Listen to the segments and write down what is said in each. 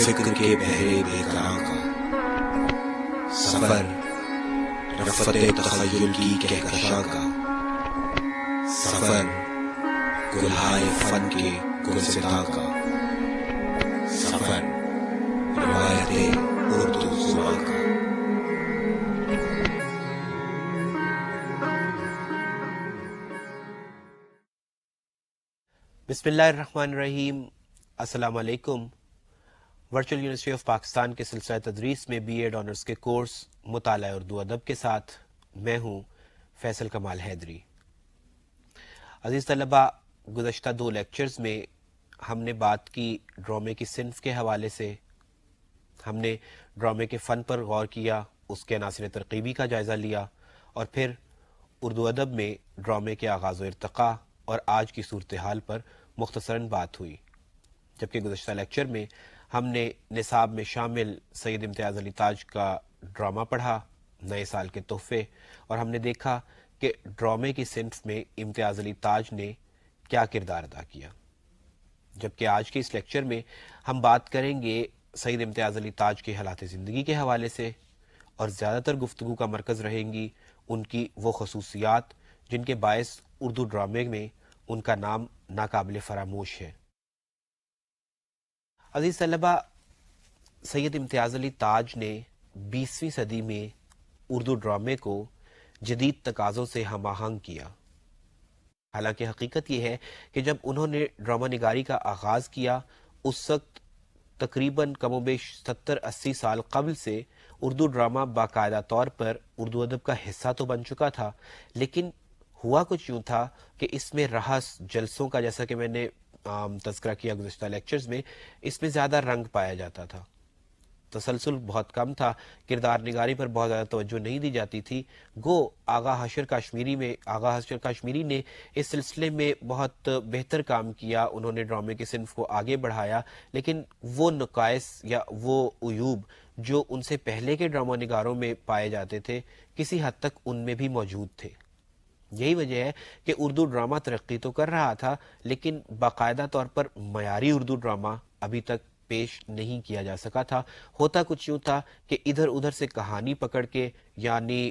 فکر کے بہرے بےقرار کا سفر، رفت تخیل کی کہکشاں کا سفر، گلہائے فن کے گلزدہ کا سفر، روایت اردو زبان کا۔ بسم اللہ الرحمن الرحیم۔ السلام علیکم۔ ورچوئل یونیورسٹی آف پاکستان کے سلسلہ تدریس میں بی ایڈ آنرز کے کورس مطالعہ اردو ادب کے ساتھ میں ہوں فیصل کمال حیدری۔ عزیز طلبہ، گزشتہ 2 لیکچرز میں ہم نے بات کی ڈرامے کی صنف کے حوالے سے، ہم نے ڈرامے کے فن پر غور کیا، اس کے عناصر ترکیبی کا جائزہ لیا، اور پھر اردو ادب میں ڈرامے کے آغاز و ارتقاء اور آج کی صورتحال پر مختصراً بات ہوئی۔ جبکہ گزشتہ لیکچر میں ہم نے نصاب میں شامل سید امتیاز علی تاج کا ڈرامہ پڑھا، نئے سال کے تحفے، اور ہم نے دیکھا کہ ڈرامے کی صنف میں امتیاز علی تاج نے کیا کردار ادا کیا۔ جبکہ آج کے اس لیکچر میں ہم بات کریں گے سید امتیاز علی تاج کے حالات زندگی کے حوالے سے، اور زیادہ تر گفتگو کا مرکز رہیں گی ان کی وہ خصوصیات جن کے باعث اردو ڈرامے میں ان کا نام ناقابل فراموش ہے۔ عزیز طلبہ، سید امتیاز علی تاج نے 20ویں صدی میں اردو ڈرامے کو جدید تقاضوں سے ہم آہنگ کیا۔ حالانکہ حقیقت یہ ہے کہ جب انہوں نے ڈرامہ نگاری کا آغاز کیا، اس وقت تقریباً کم و بیش 70-80 سال قبل سے اردو ڈرامہ باقاعدہ طور پر اردو ادب کا حصہ تو بن چکا تھا، لیکن ہوا کچھ یوں تھا کہ اس میں رہس جلسوں کا، جیسا کہ میں نے تذکرہ کیا گزشتہ لیکچرز میں، اس میں زیادہ رنگ پایا جاتا تھا، تسلسل بہت کم تھا، کردار نگاری پر بہت زیادہ توجہ نہیں دی جاتی تھی۔ گو آغا حشر کاشمیری نے اس سلسلے میں بہت بہتر کام کیا، انہوں نے ڈرامے کی صنف کو آگے بڑھایا، لیکن وہ نقائص یا وہ عیوب جو ان سے پہلے کے ڈرامہ نگاروں میں پائے جاتے تھے، کسی حد تک ان میں بھی موجود تھے۔ یہی وجہ ہے کہ اردو ڈرامہ ترقی تو کر رہا تھا، لیکن باقاعدہ طور پر معیاری اردو ڈرامہ ابھی تک پیش نہیں کیا جا سکا تھا۔ ہوتا کچھ یوں تھا کہ ادھر ادھر سے کہانی پکڑ کے، یعنی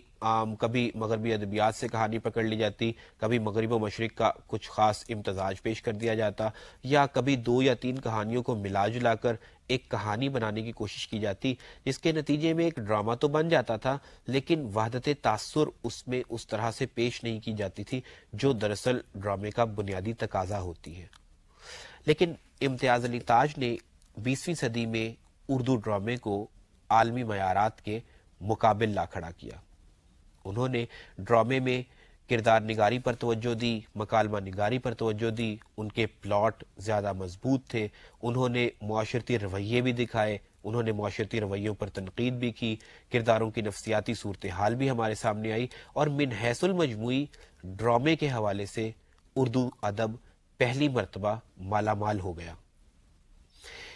کبھی مغربی ادبیات سے کہانی پکڑ لی جاتی، کبھی مغرب و مشرق کا کچھ خاص امتزاج پیش کر دیا جاتا، یا کبھی 2 یا 3 کہانیوں کو ملا جلا کر ایک کہانی بنانے کی کوشش کی جاتی، جس کے نتیجے میں ایک ڈرامہ تو بن جاتا تھا، لیکن وحدت تاثر اس میں اس طرح سے پیش نہیں کی جاتی تھی جو دراصل ڈرامے کا بنیادی تقاضا ہوتی ہے۔ لیکن امتیاز علی تاج نے 20ویں صدی میں اردو ڈرامے کو عالمی معیارات کے مقابل لا کھڑا کیا۔ انہوں نے ڈرامے میں کردار نگاری پر توجہ دی، مکالمہ نگاری پر توجہ دی، ان کے پلاٹ زیادہ مضبوط تھے، انہوں نے معاشرتی رویے بھی دکھائے، انہوں نے معاشرتی رویوں پر تنقید بھی کی، کرداروں کی نفسیاتی صورتحال بھی ہمارے سامنے آئی، اور من حیث المجموعی ڈرامے کے حوالے سے اردو ادب پہلی مرتبہ مالا مال ہو گیا۔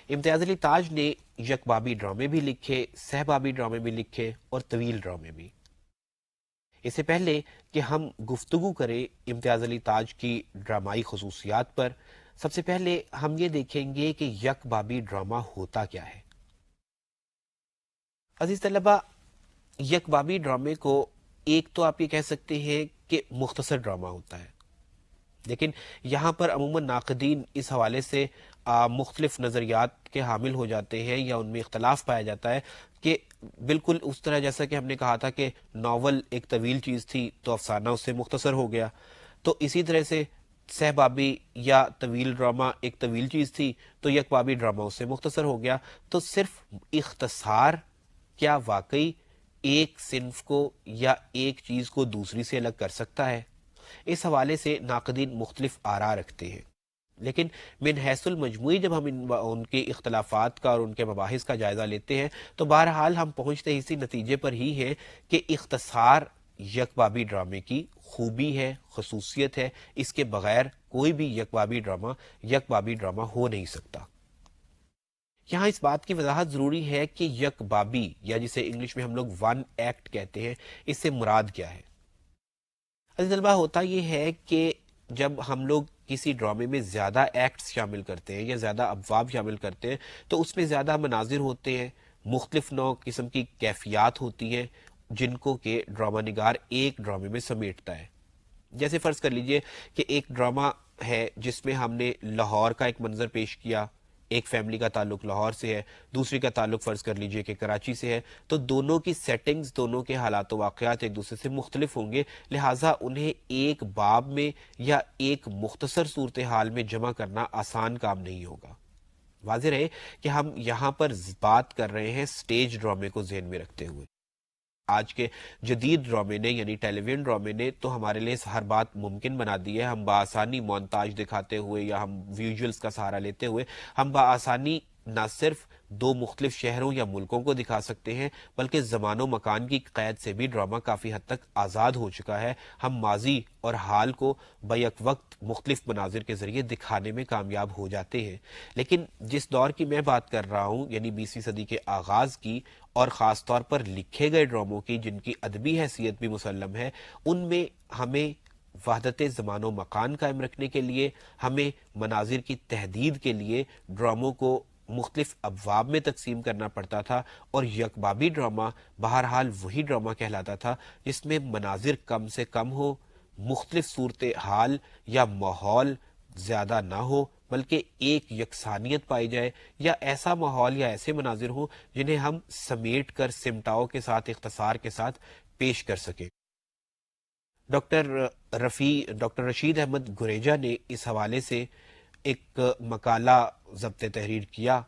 امتیاز علی تاج نے یکبابی ڈرامے بھی لکھے، سہ بابی ڈرامے بھی لکھے، اور طویل ڈرامے بھی۔ اس سے پہلے کہ ہم گفتگو کریں امتیاز علی تاج کی ڈرامائی خصوصیات پر، سب سے پہلے ہم یہ دیکھیں گے کہ یک بابی ڈرامہ ہوتا کیا ہے۔ عزیز طلبہ، یک بابی ڈرامے کو ایک تو آپ یہ کہہ سکتے ہیں کہ مختصر ڈرامہ ہوتا ہے، لیکن یہاں پر عموماً ناقدین اس حوالے سے مختلف نظریات کے حامل ہو جاتے ہیں، یا ان میں اختلاف پایا جاتا ہے کہ بالکل اس طرح جیسا کہ ہم نے کہا تھا کہ ناول ایک طویل چیز تھی تو افسانہ اس سے مختصر ہو گیا، تو اسی طرح سے سہ بابی یا طویل ڈرامہ ایک طویل چیز تھی تو یک بابی ڈرامہ اس سے مختصر ہو گیا۔ تو صرف اختصار کیا واقعی ایک صنف کو یا ایک چیز کو دوسری سے الگ کر سکتا ہے؟ اس حوالے سے ناقدین مختلف آراء رکھتے ہیں، لیکن من حیث المجموعی جب ہم ان کے اختلافات کا اور ان کے مباحث کا جائزہ لیتے ہیں تو بہرحال ہم پہنچتے اسی نتیجے پر ہی ہیں کہ اختصار یک بابی ڈرامے کی خوبی ہے، خصوصیت ہے، اس کے بغیر کوئی بھی یک بابی ڈرامہ ہو نہیں سکتا۔ یہاں اس بات کی وضاحت ضروری ہے کہ یک بابی، یا جسے انگلش میں ہم لوگ ون ایکٹ کہتے ہیں، اس سے مراد کیا ہے۔ عزیز طلبہ، ہوتا یہ ہے کہ جب ہم لوگ کسی ڈرامے میں زیادہ ایکٹس شامل کرتے ہیں یا زیادہ ابواب شامل کرتے ہیں تو اس میں زیادہ مناظر ہوتے ہیں، مختلف نوع قسم کی کیفیات ہوتی ہیں جن کو کہ ڈرامہ نگار ایک ڈرامے میں سمیٹتا ہے۔ جیسے فرض کر لیجئے کہ ایک ڈرامہ ہے جس میں ہم نے لاہور کا ایک منظر پیش کیا، ایک فیملی کا تعلق لاہور سے ہے، دوسری کا تعلق فرض کر لیجئے کہ کراچی سے ہے، تو دونوں کی سیٹنگز، دونوں کے حالات و واقعات ایک دوسرے سے مختلف ہوں گے، لہٰذا انہیں ایک باب میں یا ایک مختصر صورتحال میں جمع کرنا آسان کام نہیں ہوگا۔ واضح رہے کہ ہم یہاں پر بات کر رہے ہیں سٹیج ڈرامے کو ذہن میں رکھتے ہوئے۔ آج کے جدید ڈرامے نے یعنی ٹیلی ویژن ڈرامے نے تو ہمارے لیے ہر بات ممکن بنا دی ہے۔ ہم بآسانی مونتاج دکھاتے ہوئے یا ہم ویژولز کا سہارا لیتے ہوئے ہم بآسانی نہ صرف دو مختلف شہروں یا ملکوں کو دکھا سکتے ہیں بلکہ زمان و مکان کی قید سے بھی ڈرامہ کافی حد تک آزاد ہو چکا ہے۔ ہم ماضی اور حال کو بیک وقت مختلف مناظر کے ذریعے دکھانے میں کامیاب ہو جاتے ہیں، لیکن جس دور کی میں بات کر رہا ہوں یعنی 20ویں صدی کے آغاز کی اور خاص طور پر لکھے گئے ڈراموں کی جن کی ادبی حیثیت بھی مسلم ہے، ان میں ہمیں وحدت زمان و مکان قائم رکھنے کے لیے، ہمیں مناظر کی تحدید کے لیے ڈراموں کو مختلف ابواب میں تقسیم کرنا پڑتا تھا، اور یکبابی ڈرامہ بہرحال وہی ڈرامہ کہلاتا تھا جس میں مناظر کم سے کم ہو، مختلف صورتحال یا ماحول زیادہ نہ ہو بلکہ ایک یکسانیت پائی جائے، یا ایسا ماحول یا ایسے مناظر ہوں جنہیں ہم سمیٹ کر سمٹاؤ کے ساتھ، اختصار کے ساتھ پیش کر سکیں۔ ڈاکٹر رشید احمد گریجہ نے اس حوالے سے ایک مقالہ ضبط تحریر کیا۔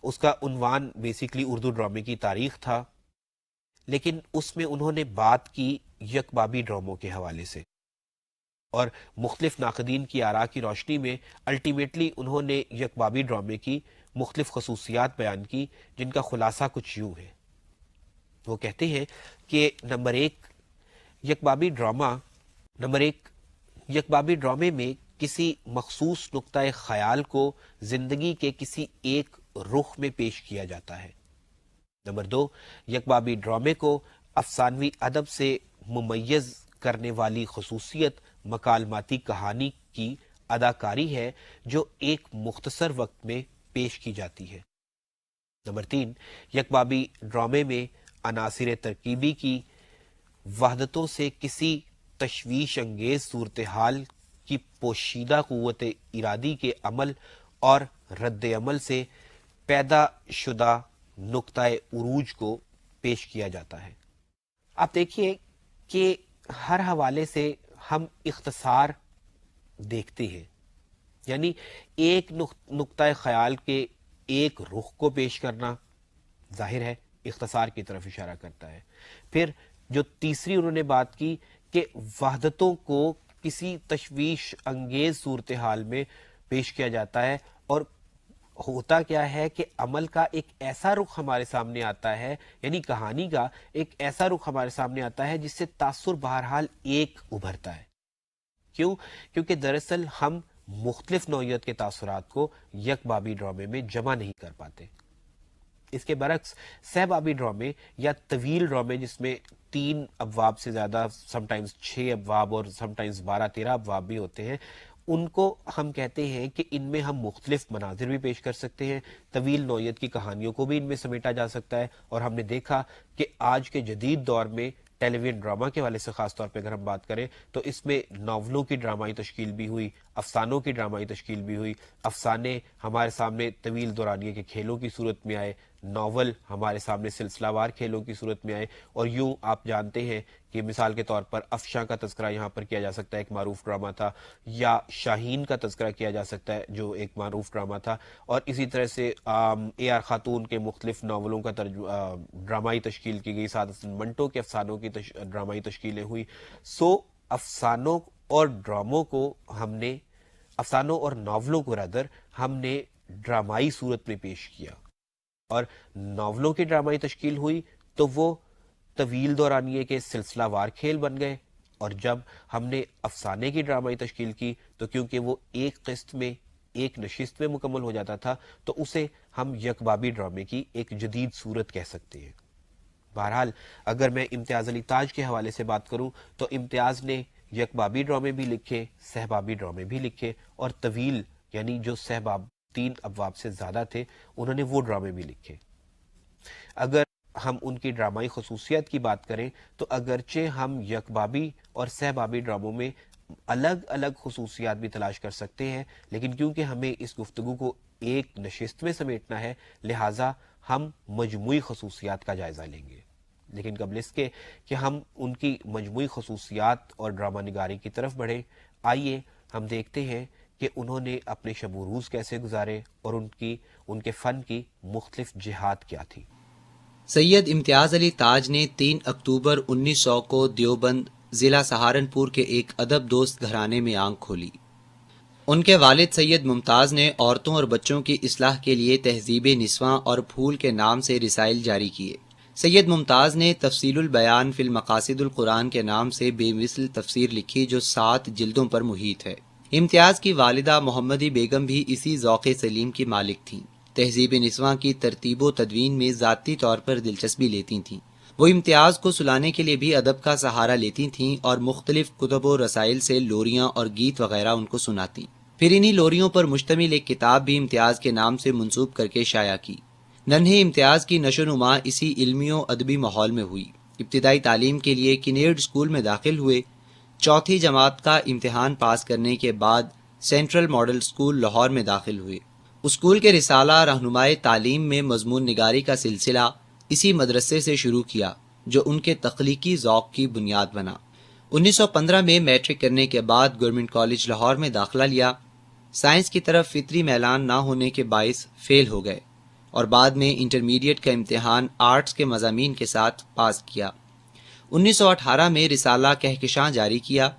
اس کا عنوان بیسیکلی اردو ڈرامے کی تاریخ تھا، لیکن اس میں انہوں نے بات کی یکبابی ڈراموں کے حوالے سے، اور مختلف ناقدین کی آراء کی روشنی میں الٹیمیٹلی انہوں نے یکبابی ڈرامے کی مختلف خصوصیات بیان کی، جن کا خلاصہ کچھ یوں ہے۔ وہ کہتے ہیں کہ نمبر ایک، یکبابی ڈرامے میں کسی مخصوص نقطۂ خیال کو زندگی کے کسی ایک رخ میں پیش کیا جاتا ہے۔ نمبر دو، یکبابی ڈرامے کو افسانوی ادب سے ممیز کرنے والی خصوصیت مکالماتی کہانی کی اداکاری ہے جو ایک مختصر وقت میں پیش کی جاتی ہے۔ نمبر تین، یکبابی ڈرامے میں عناصر ترکیبی کی وحدتوں سے کسی تشویش انگیز صورتحال کی پوشیدہ قوت ارادی کے عمل اور رد عمل سے پیدا شدہ نقطۂ عروج کو پیش کیا جاتا ہے۔ آپ دیکھیے کہ ہر حوالے سے ہم اختصار دیکھتے ہیں، یعنی ایک نقطۂ خیال کے ایک رخ کو پیش کرنا ظاہر ہے اختصار کی طرف اشارہ کرتا ہے۔ پھر جو تیسری انہوں نے بات کی کہ وحدتوں کو کسی تشویش انگیز صورتحال میں پیش کیا جاتا ہے، اور ہوتا کیا ہے کہ عمل کا ایک ایسا رخ ہمارے سامنے آتا ہے، یعنی کہانی کا ایک ایسا رخ ہمارے سامنے آتا ہے جس سے تاثر بہرحال ایک ابھرتا ہے۔ کیوں؟ کیونکہ دراصل ہم مختلف نوعیت کے تاثرات کو یکبابی ڈرامے میں جمع نہیں کر پاتے۔ اس کے برعکس سہ بابی ڈرامے یا طویل ڈرامے جس میں 3 ابواب سے زیادہ، سم ٹائمز 6 ابواب اور سم ٹائمز 12-13 ابواب بھی ہوتے ہیں، ان کو ہم کہتے ہیں کہ ان میں ہم مختلف مناظر بھی پیش کر سکتے ہیں، طویل نوعیت کی کہانیوں کو بھی ان میں سمیٹا جا سکتا ہے، اور ہم نے دیکھا کہ آج کے جدید دور میں ٹیلی ویژن ڈرامہ کے والے سے خاص طور پہ اگر ہم بات کریں تو اس میں ناولوں کی ڈرامائی تشکیل بھی ہوئی، افسانوں کی ڈرامائی تشکیل بھی ہوئی، افسانے ہمارے سامنے طویل دورانیے کے کھیلوں کی صورت میں آئے، ناول ہمارے سامنے سلسلہ وار کھیلوں کی صورت میں آئے، اور یوں آپ جانتے ہیں کہ مثال کے طور پر افشاں کا تذکرہ یہاں پر کیا جا سکتا ہے، ایک معروف ڈرامہ تھا، یا شاہین کا تذکرہ کیا جا سکتا ہے جو ایک معروف ڈرامہ تھا، اور اسی طرح سے اے آر خاتون کے مختلف ناولوں کا ڈرامائی تشکیل کی گئی، سعادت حسن منٹو کے افسانوں کی ڈرامائی تشکیلیں ہوئی۔ افسانوں اور ڈراموں کو ہم نے، افسانوں اور ناولوں کو رادر ہم نے ڈرامائی صورت میں پیش کیا، اور ناولوں کی ڈرامائی تشکیل ہوئی تو وہ طویل دورانیے کے سلسلہ وار کھیل بن گئے، اور جب ہم نے افسانے کی ڈرامائی تشکیل کی تو کیونکہ وہ ایک قسط میں، ایک نشست میں مکمل ہو جاتا تھا تو اسے ہم یکبابی ڈرامے کی ایک جدید صورت کہہ سکتے ہیں۔ بہرحال اگر میں امتیاز علی تاج کے حوالے سے بات کروں تو امتیاز نے یکبابی ڈرامے بھی لکھے، سہبابی ڈرامے بھی لکھے، اور طویل یعنی جو سہباب 3 ابواب سے زیادہ تھے انہوں نے وہ ڈرامے بھی لکھے۔ اگر ہم ان کی ڈرامائی خصوصیات کی بات کریں تو اگرچہ ہم یکبابی اور سہبابی ڈراموں میں الگ الگ خصوصیات بھی تلاش کر سکتے ہیں، لیکن کیونکہ ہمیں اس گفتگو کو ایک نشست میں سمیٹنا ہے، لہٰذا ہم مجموعی خصوصیات کا جائزہ لیں گے۔ لیکن قبل اس کے کہ ہم ان کی مجموعی خصوصیات اور ڈرامہ نگاری کی طرف بڑھیں، آئیے ہم دیکھتے ہیں کہ انہوں نے اپنے شب و روز کیسے گزارے اور ان کے فن کی مختلف جہات کیا تھی۔ سید امتیاز علی تاج نے 3 اکتوبر 1900 کو دیوبند ضلع سہارنپور کے ایک ادب دوست گھرانے میں آنکھ کھولی۔ ان کے والد سید ممتاز نے عورتوں اور بچوں کی اصلاح کے لیے تہذیب نسواں اور پھول کے نام سے رسائل جاری کیے۔ سید ممتاز نے تفصیل البیان فی المقاصد القرآن کے نام سے بے مثل تفسیر لکھی جو 7 جلدوں پر محیط ہے۔ امتیاز کی والدہ محمدی بیگم بھی اسی ذوق سلیم کی مالک تھیں۔ تہذیب نسواں کی ترتیب و تدوین میں ذاتی طور پر دلچسپی لیتی تھیں۔ وہ امتیاز کو سلانے کے لیے بھی ادب کا سہارا لیتی تھیں اور مختلف کتب و رسائل سے لوریاں اور گیت وغیرہ ان کو سناتی۔ پھر انہی لوریوں پر مشتمل ایک کتاب بھی امتیاز کے نام سے منسوب کر کے شائع کی۔ ننھے امتیاز کی نشو و نما اسی علمی و ادبی ماحول میں ہوئی۔ ابتدائی تعلیم کے لیے کنیڈ اسکول میں داخل ہوئے۔ 4 جماعت کا امتحان پاس کرنے کے بعد سینٹرل ماڈل اسکول لاہور میں داخل ہوئے۔ اسکول کے رسالہ رہنمائے تعلیم میں مضمون نگاری کا سلسلہ اسی مدرسے سے شروع کیا جو ان کے تخلیقی ذوق کی بنیاد بنا۔ 1915 میں میٹرک کرنے کے بعد گورنمنٹ کالج لاہور میں داخلہ لیا۔ سائنس کی طرف فطری میلان نہ ہونے کے باعث فیل ہو گئے اور بعد میں انٹرمیڈیٹ کا امتحان آرٹس کے مضامین کے ساتھ پاس کیا۔ 1918 میں رسالہ کہکشاں جاری کیا۔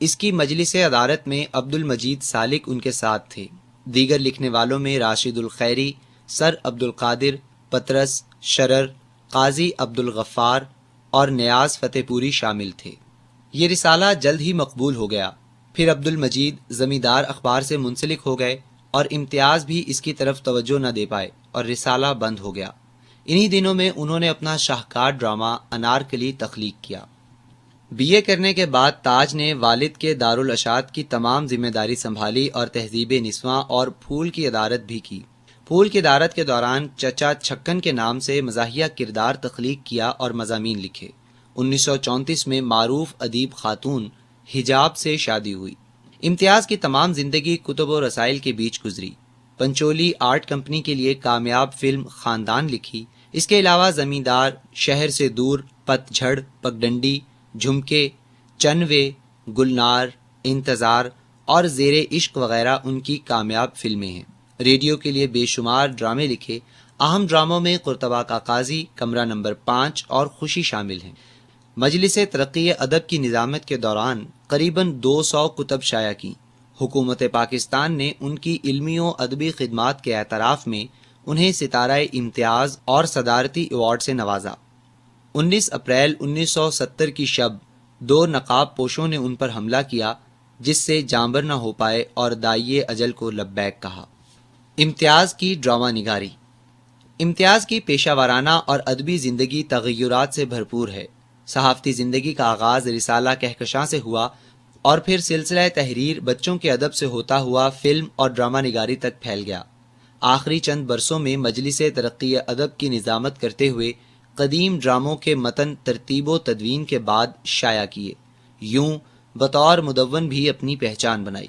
اس کی مجلس ادارت میں عبد المجید سالک ان کے ساتھ تھے۔ دیگر لکھنے والوں میں راشد الخیری، سر عبد القادر، پطرس، شرر، قاضی عبد الغفار اور نیاز فتح پوری شامل تھے۔ یہ رسالہ جلد ہی مقبول ہو گیا۔ پھر عبد المجید زمیندار اخبار سے منسلک ہو گئے اور امتیاز بھی اس کی طرف توجہ نہ دے پائے اور رسالہ بند ہو گیا۔ انہی دنوں میں انہوں نے اپنا شاہکار ڈرامہ انارکلی تخلیق کیا۔ بی اے کرنے کے بعد تاج نے والد کے دارالاشاعت کی تمام ذمہ داری سنبھالی اور تہذیب نسواں اور پھول کی ادارت بھی کی۔ پھول کی ادارت کے دوران چچا چھکن کے نام سے مزاحیہ کردار تخلیق کیا اور مضامین لکھے۔ 1934 میں معروف ادیب خاتون حجاب سے شادی ہوئی۔ امتیاز کی تمام زندگی کتب و رسائل کے بیچ گزری۔ پنچولی آرٹ کمپنی کے لیے کامیاب فلم خاندان لکھی۔ اس کے علاوہ زمیندار، شہر سے دور، پت جھڑ، پگڈنڈی، جھمکے، چنوے، گلنار، انتظار اور زیر عشق وغیرہ ان کی کامیاب فلمیں ہیں۔ ریڈیو کے لیے بے شمار ڈرامے لکھے۔ اہم ڈراموں میں قرطبہ کا قاضی، کمرہ نمبر 5 اور خوشی شامل ہیں۔ مجلس ترقی ادب کی نظامت کے دوران قریباً 200 کتب شائع کی۔ حکومت پاکستان نے ان کی علمی و ادبی خدمات کے اعتراف میں انہیں ستارہ امتیاز اور صدارتی ایوارڈ سے نوازا۔ 19 اپریل 1970 کی شب 2 نقاب پوشوں نے ان پر حملہ کیا جس سے جانبر نہ ہو پائے اور داعیے اجل کو لبیک کہا۔ امتیاز کی ڈرامہ نگاری۔ امتیاز کی پیشہ ورانہ اور ادبی زندگی تغیرات سے بھرپور ہے۔ صحافتی زندگی کا آغاز رسالہ کہکشاں سے ہوا اور پھر سلسلہ تحریر بچوں کے ادب سے ہوتا ہوا فلم اور ڈرامہ نگاری تک پھیل گیا۔ آخری چند برسوں میں مجلس ترقی ادب کی نظامت کرتے ہوئے قدیم ڈراموں کے متن ترتیب و تدوین کے بعد شائع کیے، یوں بطور مدون بھی اپنی پہچان بنائی۔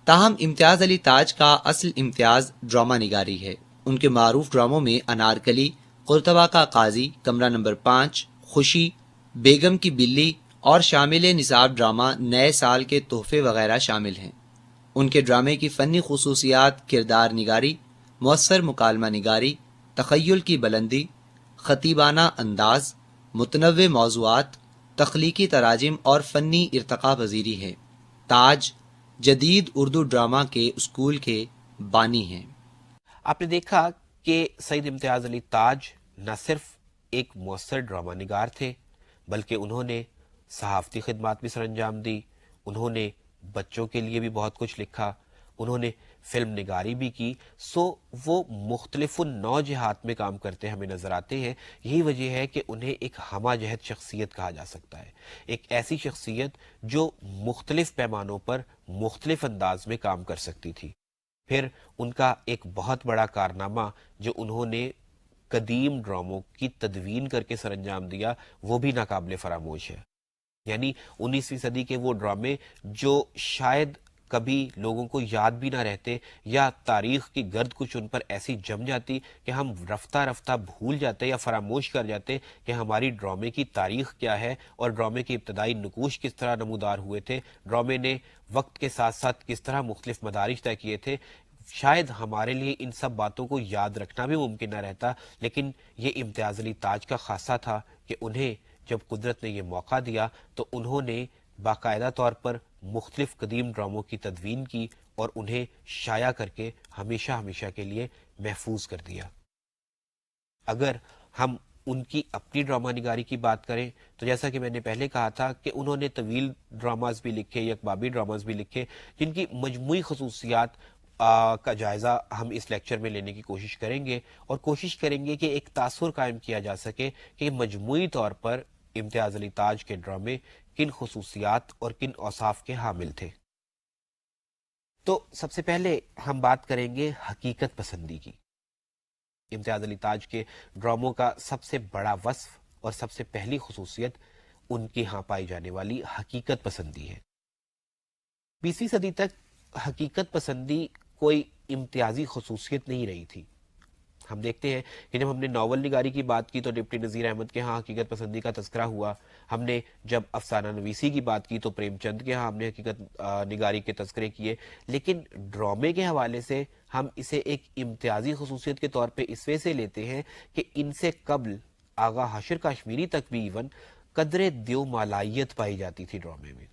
تاہم امتیاز علی تاج کا اصل امتیاز ڈرامہ نگاری ہے۔ ان کے معروف ڈراموں میں انارکلی، قرطبہ کا قاضی، کمرہ نمبر 5، خوشی، بیگم کی بلی اور شامل نصاب ڈرامہ نئے سال کے تحفے وغیرہ شامل ہیں۔ ان کے ڈرامے کی فنی خصوصیات کردار نگاری، مؤثر مکالمہ نگاری، تخیل کی بلندی، خطیبانہ انداز، متنوع موضوعات، تخلیقی تراجم اور فنی ارتقا پذیری ہے۔ تاج جدید اردو ڈرامہ کے اسکول کے بانی ہیں۔ آپ نے دیکھا کہ سید امتیاز علی تاج نہ صرف ایک مؤثر ڈرامہ نگار تھے بلکہ انہوں نے صحافتی خدمات بھی سر انجام دی، انہوں نے بچوں کے لیے بھی بہت کچھ لکھا، انہوں نے فلم نگاری بھی کی، سو وہ مختلف نوع جہات میں کام کرتے ہمیں نظر آتے ہیں. یہی وجہ ہے کہ انہیں ایک ہمہ جہت شخصیت کہا جا سکتا ہے، ایک ایسی شخصیت جو مختلف پیمانوں پر مختلف انداز میں کام کر سکتی تھی. پھر ان کا ایک بہت بڑا کارنامہ جو انہوں نے قدیم ڈراموں کی تدوین کر کے سر انجام دیا، وہ بھی ناقابل فراموش ہے. یعنی 19ویں صدی کے وہ ڈرامے جو شاید کبھی لوگوں کو یاد بھی نہ رہتے، یا تاریخ کی گرد کچھ ان پر ایسی جم جاتی کہ ہم رفتہ رفتہ بھول جاتے یا فراموش کر جاتے کہ ہماری ڈرامے کی تاریخ کیا ہے اور ڈرامے کے ابتدائی نقوش کس طرح نمودار ہوئے تھے، ڈرامے نے وقت کے ساتھ ساتھ کس طرح مختلف مدارج طے کیے تھے. شاید ہمارے لیے ان سب باتوں کو یاد رکھنا بھی ممکن نہ رہتا، لیکن یہ امتیاز علی تاج کا خاصہ تھا کہ انہیں جب قدرت نے یہ موقع دیا تو انہوں نے باقاعدہ طور پر مختلف قدیم ڈراموں کی تدوین کی اور انہیں شائع کر کے ہمیشہ ہمیشہ کے لیے محفوظ کر دیا. اگر ہم ان کی اپنی ڈرامہ نگاری کی بات کریں تو جیسا کہ میں نے پہلے کہا تھا کہ انہوں نے طویل ڈراماز بھی لکھے، یکبابی ڈراماز بھی لکھے، جن کی مجموعی خصوصیات کا جائزہ ہم اس لیکچر میں لینے کی کوشش کریں گے، اور کوشش کریں گے کہ ایک تاثر قائم کیا جا سکے کہ مجموعی طور پر امتیاز علی تاج کے ڈرامے کن خصوصیات اور کن اوصاف کے حامل تھے. تو سب سے پہلے ہم بات کریں گے حقیقت پسندی کی. امتیاز علی تاج کے ڈراموں کا سب سے بڑا وصف اور سب سے پہلی خصوصیت ان کے ہاں پائی جانے والی حقیقت پسندی ہے. 20ویں صدی تک حقیقت پسندی کوئی امتیازی خصوصیت نہیں رہی تھی. ہم دیکھتے ہیں کہ جب ہم نے ناول نگاری کی بات کی تو ڈپٹی نذیر احمد کے ہاں حقیقت پسندی کا تذکرہ ہوا. ہم نے جب افسانہ نویسی کی بات کی تو پریم چند کے ہاں ہم نے حقیقت نگاری کے تذکرے کیے. لیکن ڈرامے کے حوالے سے ہم اسے ایک امتیازی خصوصیت کے طور پہ اس وجہ سے لیتے ہیں کہ ان سے قبل آغا حشر کاشمیری تک بھی ایون قدر دیو مالائیت پائی جاتی تھی ڈرامے میں.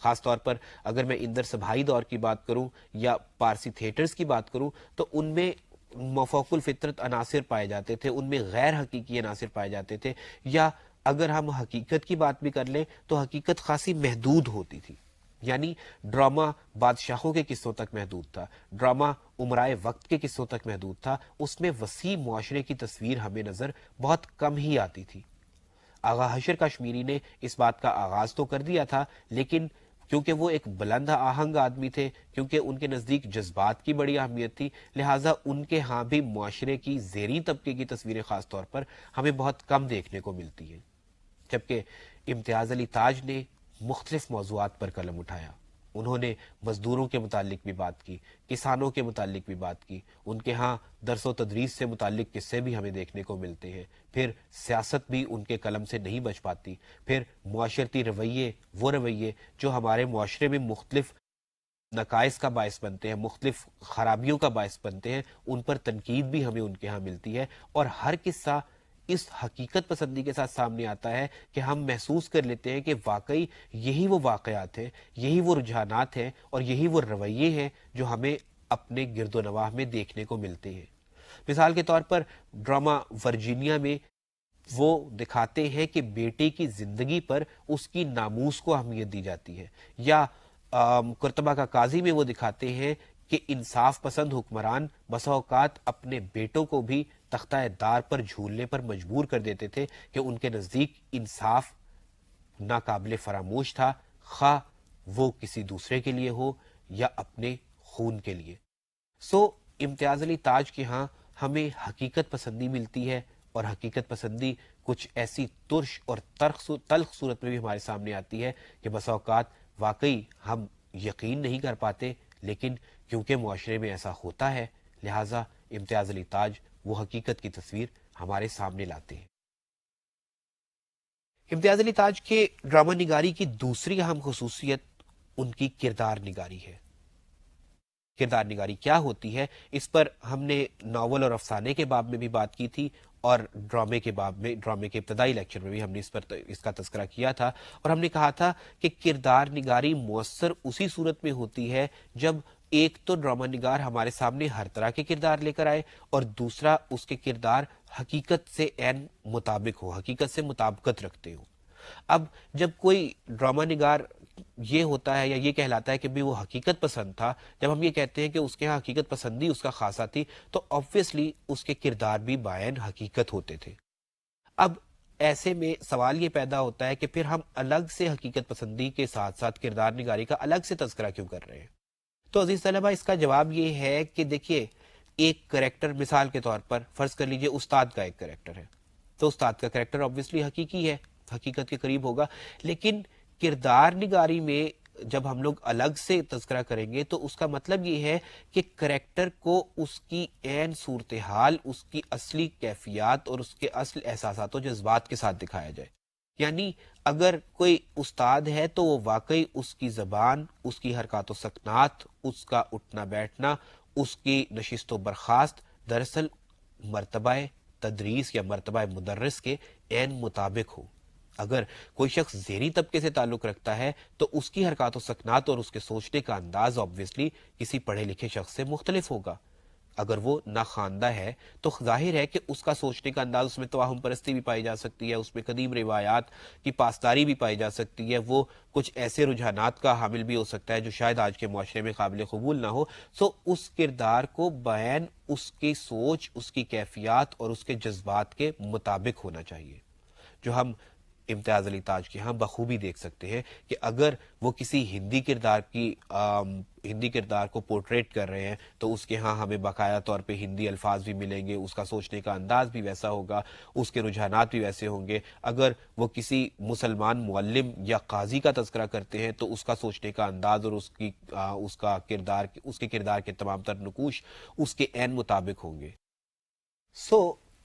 خاص طور پر اگر میں اندر سبھائی دور کی بات کروں یا پارسی تھیٹرز کی بات کروں تو ان میں مفوق الفطرت عناصر پائے جاتے تھے، ان میں غیر حقیقی عناصر پائے جاتے تھے، یا اگر ہم حقیقت کی بات بھی کر لیں تو حقیقت خاصی محدود ہوتی تھی. یعنی ڈرامہ بادشاہوں کے قصوں تک محدود تھا، ڈرامہ امرائے وقت کے قصوں تک محدود تھا، اس میں وسیع معاشرے کی تصویر ہمیں نظر بہت کم ہی آتی تھی. آغا حشر کاشمیری نے اس بات کا آغاز تو کر دیا تھا، لیکن کیونکہ وہ ایک بلند آہنگ آدمی تھے، کیونکہ ان کے نزدیک جذبات کی بڑی اہمیت تھی، لہٰذا ان کے ہاں بھی معاشرے کی زیریں طبقے کی تصویریں خاص طور پر ہمیں بہت کم دیکھنے کو ملتی ہیں. جبکہ امتیاز علی تاج نے مختلف موضوعات پر قلم اٹھایا. انہوں نے مزدوروں کے متعلق بھی بات کی، کسانوں کے متعلق بھی بات کی، ان کے ہاں درس و تدریس سے متعلق قصے بھی ہمیں دیکھنے کو ملتے ہیں. پھر سیاست بھی ان کے قلم سے نہیں بچ پاتی. پھر معاشرتی رویے، وہ رویے جو ہمارے معاشرے میں مختلف نقائص کا باعث بنتے ہیں، مختلف خرابیوں کا باعث بنتے ہیں، ان پر تنقید بھی ہمیں ان کے ہاں ملتی ہے. اور ہر قصہ اس حقیقت پسندی کے ساتھ سامنے آتا ہے کہ ہم محسوس کر لیتے ہیں کہ واقعی یہی وہ واقعات ہیں، یہی وہ رجحانات ہیں اور یہی وہ رویے ہیں جو ہمیں اپنے گرد و نواح میں دیکھنے کو ملتے ہیں. مثال کے طور پر ڈرامہ ورجینیا میں وہ دکھاتے ہیں کہ بیٹے کی زندگی پر اس کی ناموس کو اہمیت دی جاتی ہے، یا قرطبہ کا قاضی میں وہ دکھاتے ہیں کہ انصاف پسند حکمران بسا اوقات اپنے بیٹوں کو بھی تختہ دار پر جھولنے پر مجبور کر دیتے تھے کہ ان کے نزدیک انصاف ناقابل فراموش تھا، خواہ وہ کسی دوسرے کے لیے ہو یا اپنے خون کے لیے. سو امتیاز علی تاج کے ہاں ہمیں حقیقت پسندی ملتی ہے، اور حقیقت پسندی کچھ ایسی ترش اور تلخ صورت میں بھی ہمارے سامنے آتی ہے کہ بسا اوقات واقعی ہم یقین نہیں کر پاتے، لیکن کیونکہ معاشرے میں ایسا ہوتا ہے لہٰذا امتیاز علی تاج وہ حقیقت کی تصویر ہمارے سامنے لاتے ہیں. امتیاز علی تاج کے ڈرامہ نگاری کی دوسری اہم خصوصیت ان کی کردار نگاری ہے. کردار نگاری کیا ہوتی ہے اس پر ہم نے ناول اور افسانے کے باب میں بھی بات کی تھی، اور ڈرامے کے باب میں، ڈرامے کے ابتدائی لیکچر میں بھی ہم نے اس کا تذکرہ کیا تھا، اور ہم نے کہا تھا کہ کردار نگاری مؤثر اسی صورت میں ہوتی ہے جب ایک تو ڈرامہ نگار ہمارے سامنے ہر طرح کے کردار لے کر آئے، اور دوسرا اس کے کردار حقیقت سے عین مطابق ہو، حقیقت سے مطابقت رکھتے ہو. اب جب کوئی ڈرامہ نگار یہ ہوتا ہے یا یہ کہلاتا ہے کہ بھی وہ حقیقت پسند تھا، جب ہم یہ کہتے ہیں کہ اس کے ہاں حقیقت پسندی اس کا خاصہ تھی، تو آبویسلی اس کے کردار بھی بائن حقیقت ہوتے تھے۔ اب ایسے میں سوال یہ پیدا ہوتا ہے کہ پھر ہم الگ سے حقیقت پسندی کے ساتھ ساتھ کردار نگاری کا الگ سے تذکرہ کیوں کر رہے ہیں؟ تو عزیز طلبہ، اس کا جواب یہ ہے کہ دیکھیے، ایک کریکٹر مثال کے طور پر فرض کر لیجئے استاد کا ایک کریکٹر ہے، تو استاد کا کریکٹر آبویسلی حقیقی ہے، حقیقت کے قریب ہوگا، لیکن کردار نگاری میں جب ہم لوگ الگ سے تذکرہ کریں گے تو اس کا مطلب یہ ہے کہ کریکٹر کو اس کی عین صورتحال، اس کی اصلی کیفیات اور اس کے اصل احساسات و جذبات کے ساتھ دکھایا جائے۔ یعنی اگر کوئی استاد ہے تو وہ واقعی اس کی زبان، اس کی حرکات و سکنات، اس کا اٹھنا بیٹھنا، اس کی نشست و برخاست دراصل مرتبہ تدریس یا مرتبہ مدرس کے عین مطابق ہو۔ اگر کوئی شخص زیریں طبقے سے تعلق رکھتا ہے تو اس کی حرکات و سکنات اور اس کے سوچنے کا انداز آبویسلی کسی پڑھے لکھے شخص سے مختلف ہوگا۔ اگر وہ ناخواندہ ہے تو ظاہر ہے کہ اس کا سوچنے کا انداز، اس میں توہم پرستی بھی پائی جا سکتی ہے، اس میں قدیم روایات کی پاسداری بھی پائی جا سکتی ہے، وہ کچھ ایسے رجحانات کا حامل بھی ہو سکتا ہے جو شاید آج کے معاشرے میں قابل قبول نہ ہو۔ سو اس کردار کو بیان اس کی سوچ، اس کی کیفیات اور اس کے جذبات کے مطابق ہونا چاہیے، جو ہم امتیاز علی تاج کے ہاں بخوبی دیکھ سکتے ہیں کہ اگر وہ کسی ہندی کردار کو پورٹریٹ کر رہے ہیں تو اس کے ہاں ہمیں باقاعدہ طور پہ ہندی الفاظ بھی ملیں گے، اس کا سوچنے کا انداز بھی ویسا ہوگا، اس کے رجحانات بھی ویسے ہوں گے۔ اگر وہ کسی مسلمان معلم یا قاضی کا تذکرہ کرتے ہیں تو اس کا سوچنے کا انداز اور اس کے کردار کے تمام تر نقوش اس کے عین مطابق ہوں گے۔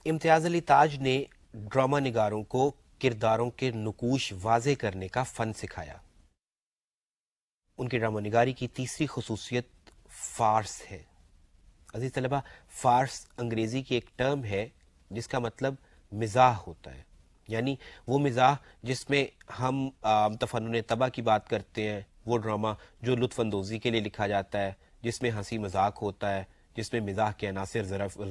امتیاز علی تاج نے ڈرامہ نگاروں کو کرداروں کے نقوش واضح کرنے کا فن سکھایا۔ ان کی ڈرامہ نگاری کی تیسری خصوصیت فارس ہے۔ عزیز طلبہ، فارس انگریزی کی ایک ٹرم ہے جس کا مطلب مزاح ہوتا ہے، یعنی وہ مزاح جس میں ہم تفنن طبع کی بات کرتے ہیں، وہ ڈرامہ جو لطف اندوزی کے لیے لکھا جاتا ہے، جس میں ہنسی مذاق ہوتا ہے، جس میں مزاح کے عناصر،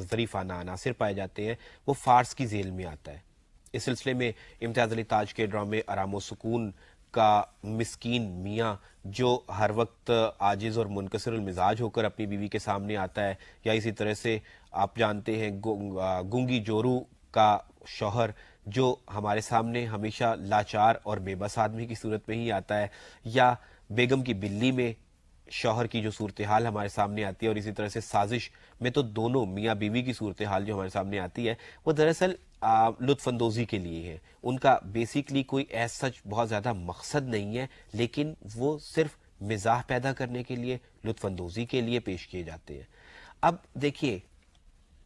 ظریفانہ عناصر پائے جاتے ہیں، وہ فارس کی ذیل میں آتا ہے۔ اس سلسلے میں امتیاز علی تاج کے ڈرامے آرام و سکون کا مسکین میاں جو ہر وقت عاجز اور منکسر المزاج ہو کر اپنی بیوی کے سامنے آتا ہے، یا اسی طرح سے آپ جانتے ہیں گونگی جورو کا شوہر جو ہمارے سامنے ہمیشہ لاچار اور بے بس آدمی کی صورت میں ہی آتا ہے، یا بیگم کی بلی میں شوہر کی جو صورتحال ہمارے سامنے آتی ہے، اور اسی طرح سے سازش میں تو دونوں میاں بیوی کی صورتحال جو ہمارے سامنے آتی ہے وہ دراصل لطف اندوزی کے لیے ہے۔ ان کا بیسیکلی کوئی ایس سچ بہت زیادہ مقصد نہیں ہے، لیکن وہ صرف مزاح پیدا کرنے کے لیے، لطف اندوزی کے لیے پیش کیے جاتے ہیں۔ اب دیکھیے،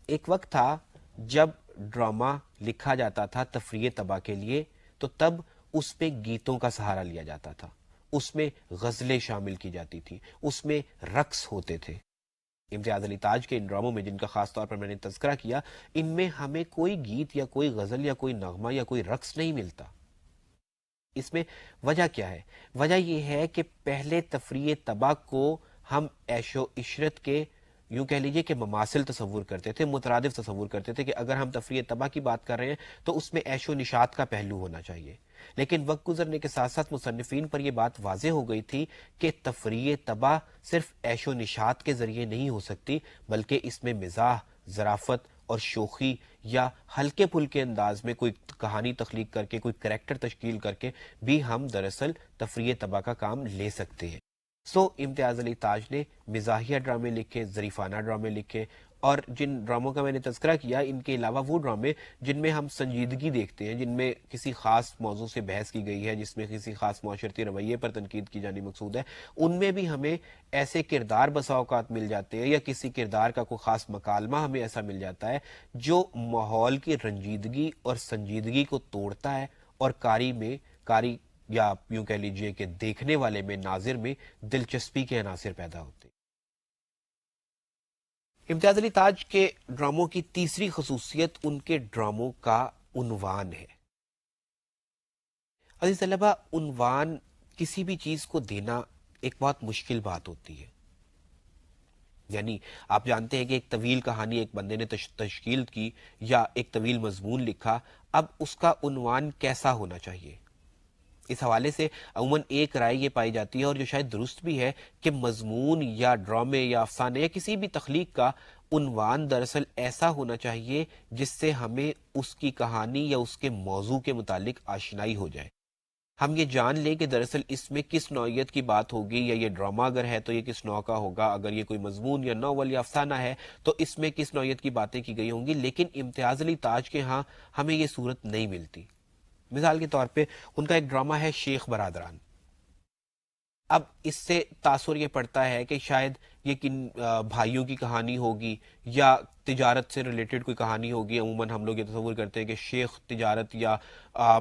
ایک وقت تھا جب ڈرامہ لکھا جاتا تھا تفریح طبع کے لیے، تو تب اس میں گیتوں کا سہارا لیا جاتا تھا، اس میں غزلیں شامل کی جاتی تھی، اس میں رقص ہوتے تھے۔ امتیاز علی تاج کے ان ڈراموں میں جن کا خاص طور پر میں نے تذکرہ کیا، ان میں ہمیں کوئی گیت یا کوئی غزل یا کوئی نغمہ یا کوئی رقص نہیں ملتا۔ اس میں وجہ کیا ہے؟ وجہ یہ ہے کہ پہلے تفریح طبع کو ہم عیش و عشرت کے، یوں کہہ لیجئے کہ مماثل تصور کرتے تھے، مترادف تصور کرتے تھے کہ اگر ہم تفریح طبع کی بات کر رہے ہیں تو اس میں عیش و نشاط کا پہلو ہونا چاہیے۔ لیکن وقت گزرنے کے ساتھ ساتھ مصنفین پر یہ بات واضح ہو گئی تھی کہ تفریح طبع صرف عیش و نشاط کے ذریعے نہیں ہو سکتی، بلکہ اس میں مزاح، ظرافت اور شوخی یا ہلکے پھلکے انداز میں کوئی کہانی تخلیق کر کے، کوئی کریکٹر تشکیل کر کے بھی ہم دراصل تفریح طبع کا کام لے سکتے ہیں۔ امتیاز علی تاج نے مزاحیہ ڈرامے لکھے، ظریفانہ ڈرامے لکھے، اور جن ڈراموں کا میں نے تذکرہ کیا، ان کے علاوہ وہ ڈرامے جن میں ہم سنجیدگی دیکھتے ہیں، جن میں کسی خاص موضوع سے بحث کی گئی ہے، جس میں کسی خاص معاشرتی رویے پر تنقید کی جانی مقصود ہے، ان میں بھی ہمیں ایسے کردار بسا اوقات مل جاتے ہیں، یا کسی کردار کا کوئی خاص مکالمہ ہمیں ایسا مل جاتا ہے جو ماحول کی رنجیدگی اور سنجیدگی کو توڑتا ہے، اور کاری یا یوں کہہ لیجئے کہ دیکھنے والے میں، ناظر میں دلچسپی کے عناصر پیدا ہوتے ہیں۔ امتیاز علی تاج کے ڈراموں کی تیسری خصوصیت ان کے ڈراموں کا عنوان ہے۔ عزیز طلبہ، عنوان کسی بھی چیز کو دینا ایک بہت مشکل بات ہوتی ہے۔ یعنی آپ جانتے ہیں کہ ایک طویل کہانی ایک بندے نے تشکیل کی یا ایک طویل مضمون لکھا، اب اس کا عنوان کیسا ہونا چاہیے؟ اس حوالے سے عموماً ایک رائے یہ پائی جاتی ہے اور جو شاید درست بھی ہے کہ مضمون یا ڈرامے یا افسانے یا کسی بھی تخلیق کا عنوان دراصل ایسا ہونا چاہیے جس سے ہمیں اس کی کہانی یا اس کے موضوع کے متعلق آشنائی ہو جائے. ہم یہ جان لیں کہ دراصل اس میں کس نوعیت کی بات ہوگی, یا یہ ڈرامہ اگر ہے تو یہ کس نوع کا ہوگا, اگر یہ کوئی مضمون یا ناول یا افسانہ ہے تو اس میں کس نوعیت کی باتیں کی گئی ہوں گی. لیکن امتیاز علی تاج کے ہاں ہمیں یہ صورت نہیں ملتی. مثال کے طور پہ ان کا ایک ڈرامہ ہے شیخ برادران. اب اس سے تاثر یہ پڑتا ہے کہ شاید یہ کن بھائیوں کی کہانی ہوگی یا تجارت سے ریلیٹڈ کوئی کہانی ہوگی. عموماً ہم لوگ یہ تصور کرتے ہیں کہ شیخ تجارت یا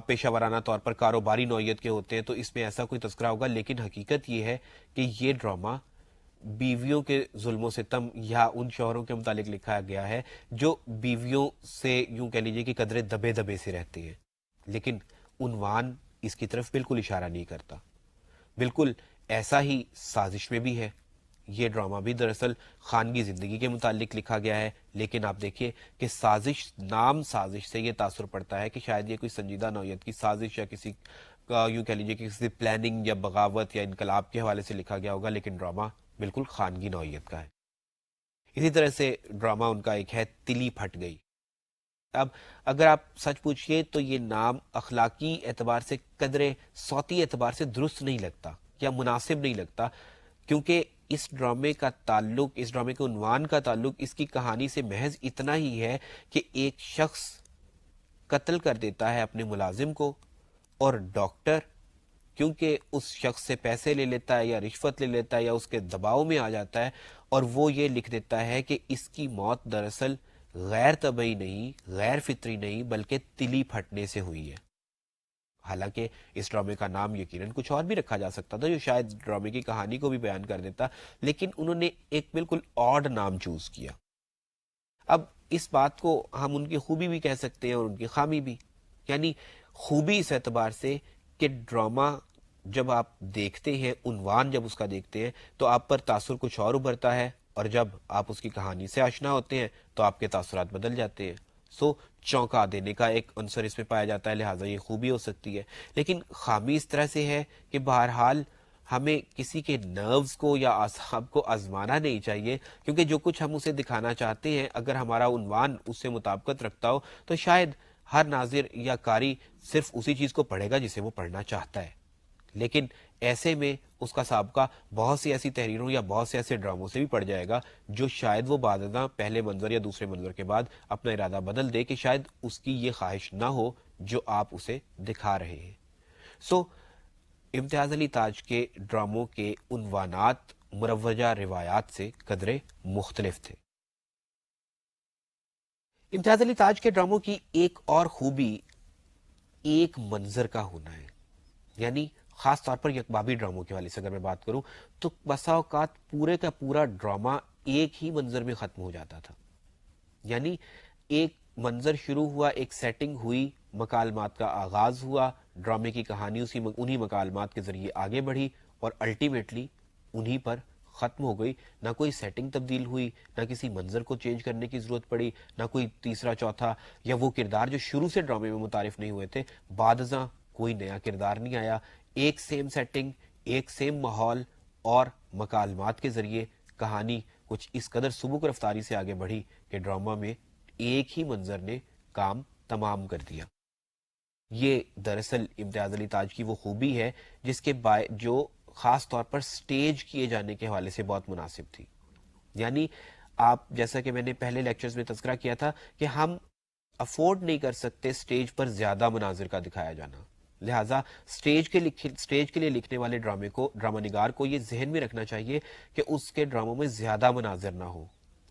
پیشہ ورانہ طور پر کاروباری نوعیت کے ہوتے ہیں تو اس میں ایسا کوئی تذکرہ ہوگا. لیکن حقیقت یہ ہے کہ یہ ڈرامہ بیویوں کے ظلم و ستم یا ان شوہروں کے متعلق لکھا گیا ہے جو بیویوں سے یوں کہہ لیجیے کہ قدرے دبے دبے سے رہتے ہیں. لیکن عنوان اس کی طرف بالکل اشارہ نہیں کرتا. بالکل ایسا ہی سازش میں بھی ہے. یہ ڈرامہ بھی دراصل خانگی زندگی کے متعلق لکھا گیا ہے, لیکن آپ دیکھیے کہ سازش, نام سازش سے یہ تاثر پڑتا ہے کہ شاید یہ کوئی سنجیدہ نوعیت کی سازش یا کسی یوں کہہ لیجیے کہ کسی پلاننگ یا بغاوت یا انقلاب کے حوالے سے لکھا گیا ہوگا, لیکن ڈرامہ بالکل خانگی نوعیت کا ہے. اسی طرح سے ڈرامہ ان کا ایک ہے تلی پھٹ گئی. اب اگر آپ سچ پوچھئے تو یہ نام اخلاقی اعتبار سے قدرے صوتی اعتبار سے درست نہیں لگتا یا مناسب نہیں لگتا, کیونکہ اس ڈرامے کا تعلق, اس ڈرامے کے عنوان کا تعلق اس کی کہانی سے محض اتنا ہی ہے کہ ایک شخص قتل کر دیتا ہے اپنے ملازم کو, اور ڈاکٹر کیونکہ اس شخص سے پیسے لے لیتا ہے یا رشوت لے لیتا ہے یا اس کے دباؤ میں آ جاتا ہے, اور وہ یہ لکھ دیتا ہے کہ اس کی موت دراصل غیر طبعی نہیں, غیر فطری نہیں, بلکہ تلی پھٹنے سے ہوئی ہے. حالانکہ اس ڈرامے کا نام یقیناً کچھ اور بھی رکھا جا سکتا تھا جو شاید ڈرامے کی کہانی کو بھی بیان کر دیتا, لیکن انہوں نے ایک بالکل آڈ نام چوز کیا. اب اس بات کو ہم ان کی خوبی بھی کہہ سکتے ہیں اور ان کی خامی بھی. یعنی خوبی اس اعتبار سے کہ ڈرامہ جب آپ دیکھتے ہیں, عنوان جب اس کا دیکھتے ہیں تو آپ پر تاثر کچھ اور ابھرتا ہے, اور جب آپ اس کی کہانی سے آشنا ہوتے ہیں تو آپ کے تاثرات بدل جاتے ہیں. چونکا دینے کا ایک عنصر اس میں پایا جاتا ہے, لہٰذا یہ خوبی ہو سکتی ہے. لیکن خامی اس طرح سے ہے کہ بہرحال ہمیں کسی کے نروز کو یا اعصاب کو آزمانا نہیں چاہیے, کیونکہ جو کچھ ہم اسے دکھانا چاہتے ہیں اگر ہمارا عنوان اس سے مطابقت رکھتا ہو تو شاید ہر ناظر یا قاری صرف اسی چیز کو پڑھے گا جسے وہ پڑھنا چاہتا ہے. لیکن ایسے میں اس کا سابقہ بہت سی ایسی تحریروں یا بہت سے ایسے ڈراموں سے بھی پڑ جائے گا جو شاید وہ بعد ازاں پہلے منظر یا دوسرے منظر کے بعد اپنا ارادہ بدل دے کہ شاید اس کی یہ خواہش نہ ہو جو آپ اسے دکھا رہے ہیں. امتیاز علی تاج کے ڈراموں کے عنوانات مروجہ روایات سے قدرے مختلف تھے. امتیاز علی تاج کے ڈراموں کی ایک اور خوبی ایک منظر کا ہونا ہے. یعنی خاص طور پر یکبابی ڈراموں کے حوالے سے اگر میں بات کروں تو بسا اوقات پورے کا پورا ڈرامہ ایک ہی منظر میں ختم ہو جاتا تھا. یعنی ایک منظر شروع ہوا, ایک سیٹنگ ہوئی, مکالمات کا آغاز ہوا, ڈرامے کی کہانی انہی مکالمات کے ذریعے آگے بڑھی اور الٹیمیٹلی انہی پر ختم ہو گئی. نہ کوئی سیٹنگ تبدیل ہوئی, نہ کسی منظر کو چینج کرنے کی ضرورت پڑی, نہ کوئی تیسرا چوتھا یا وہ کردار جو شروع سے ڈرامے میں متعارف نہیں ہوئے تھے بعد ازاں کوئی نیا کردار نہیں آیا. ایک سیم سیٹنگ, ایک سیم ماحول اور مکالمات کے ذریعے کہانی کچھ اس قدر سبک رفتاری سے آگے بڑھی کہ ڈرامہ میں ایک ہی منظر نے کام تمام کر دیا. یہ دراصل امتیاز علی تاج کی وہ خوبی ہے جس کے جو خاص طور پر سٹیج کیے جانے کے حوالے سے بہت مناسب تھی. یعنی آپ جیسا کہ میں نے پہلے لیکچرز میں تذکرہ کیا تھا کہ ہم افورڈ نہیں کر سکتے سٹیج پر زیادہ مناظر کا دکھایا جانا, لہٰذا سٹیج کے لیے لکھنے والے ڈرامہ نگار کو یہ ذہن میں رکھنا چاہیے کہ اس کے ڈراموں میں زیادہ مناظر نہ ہو.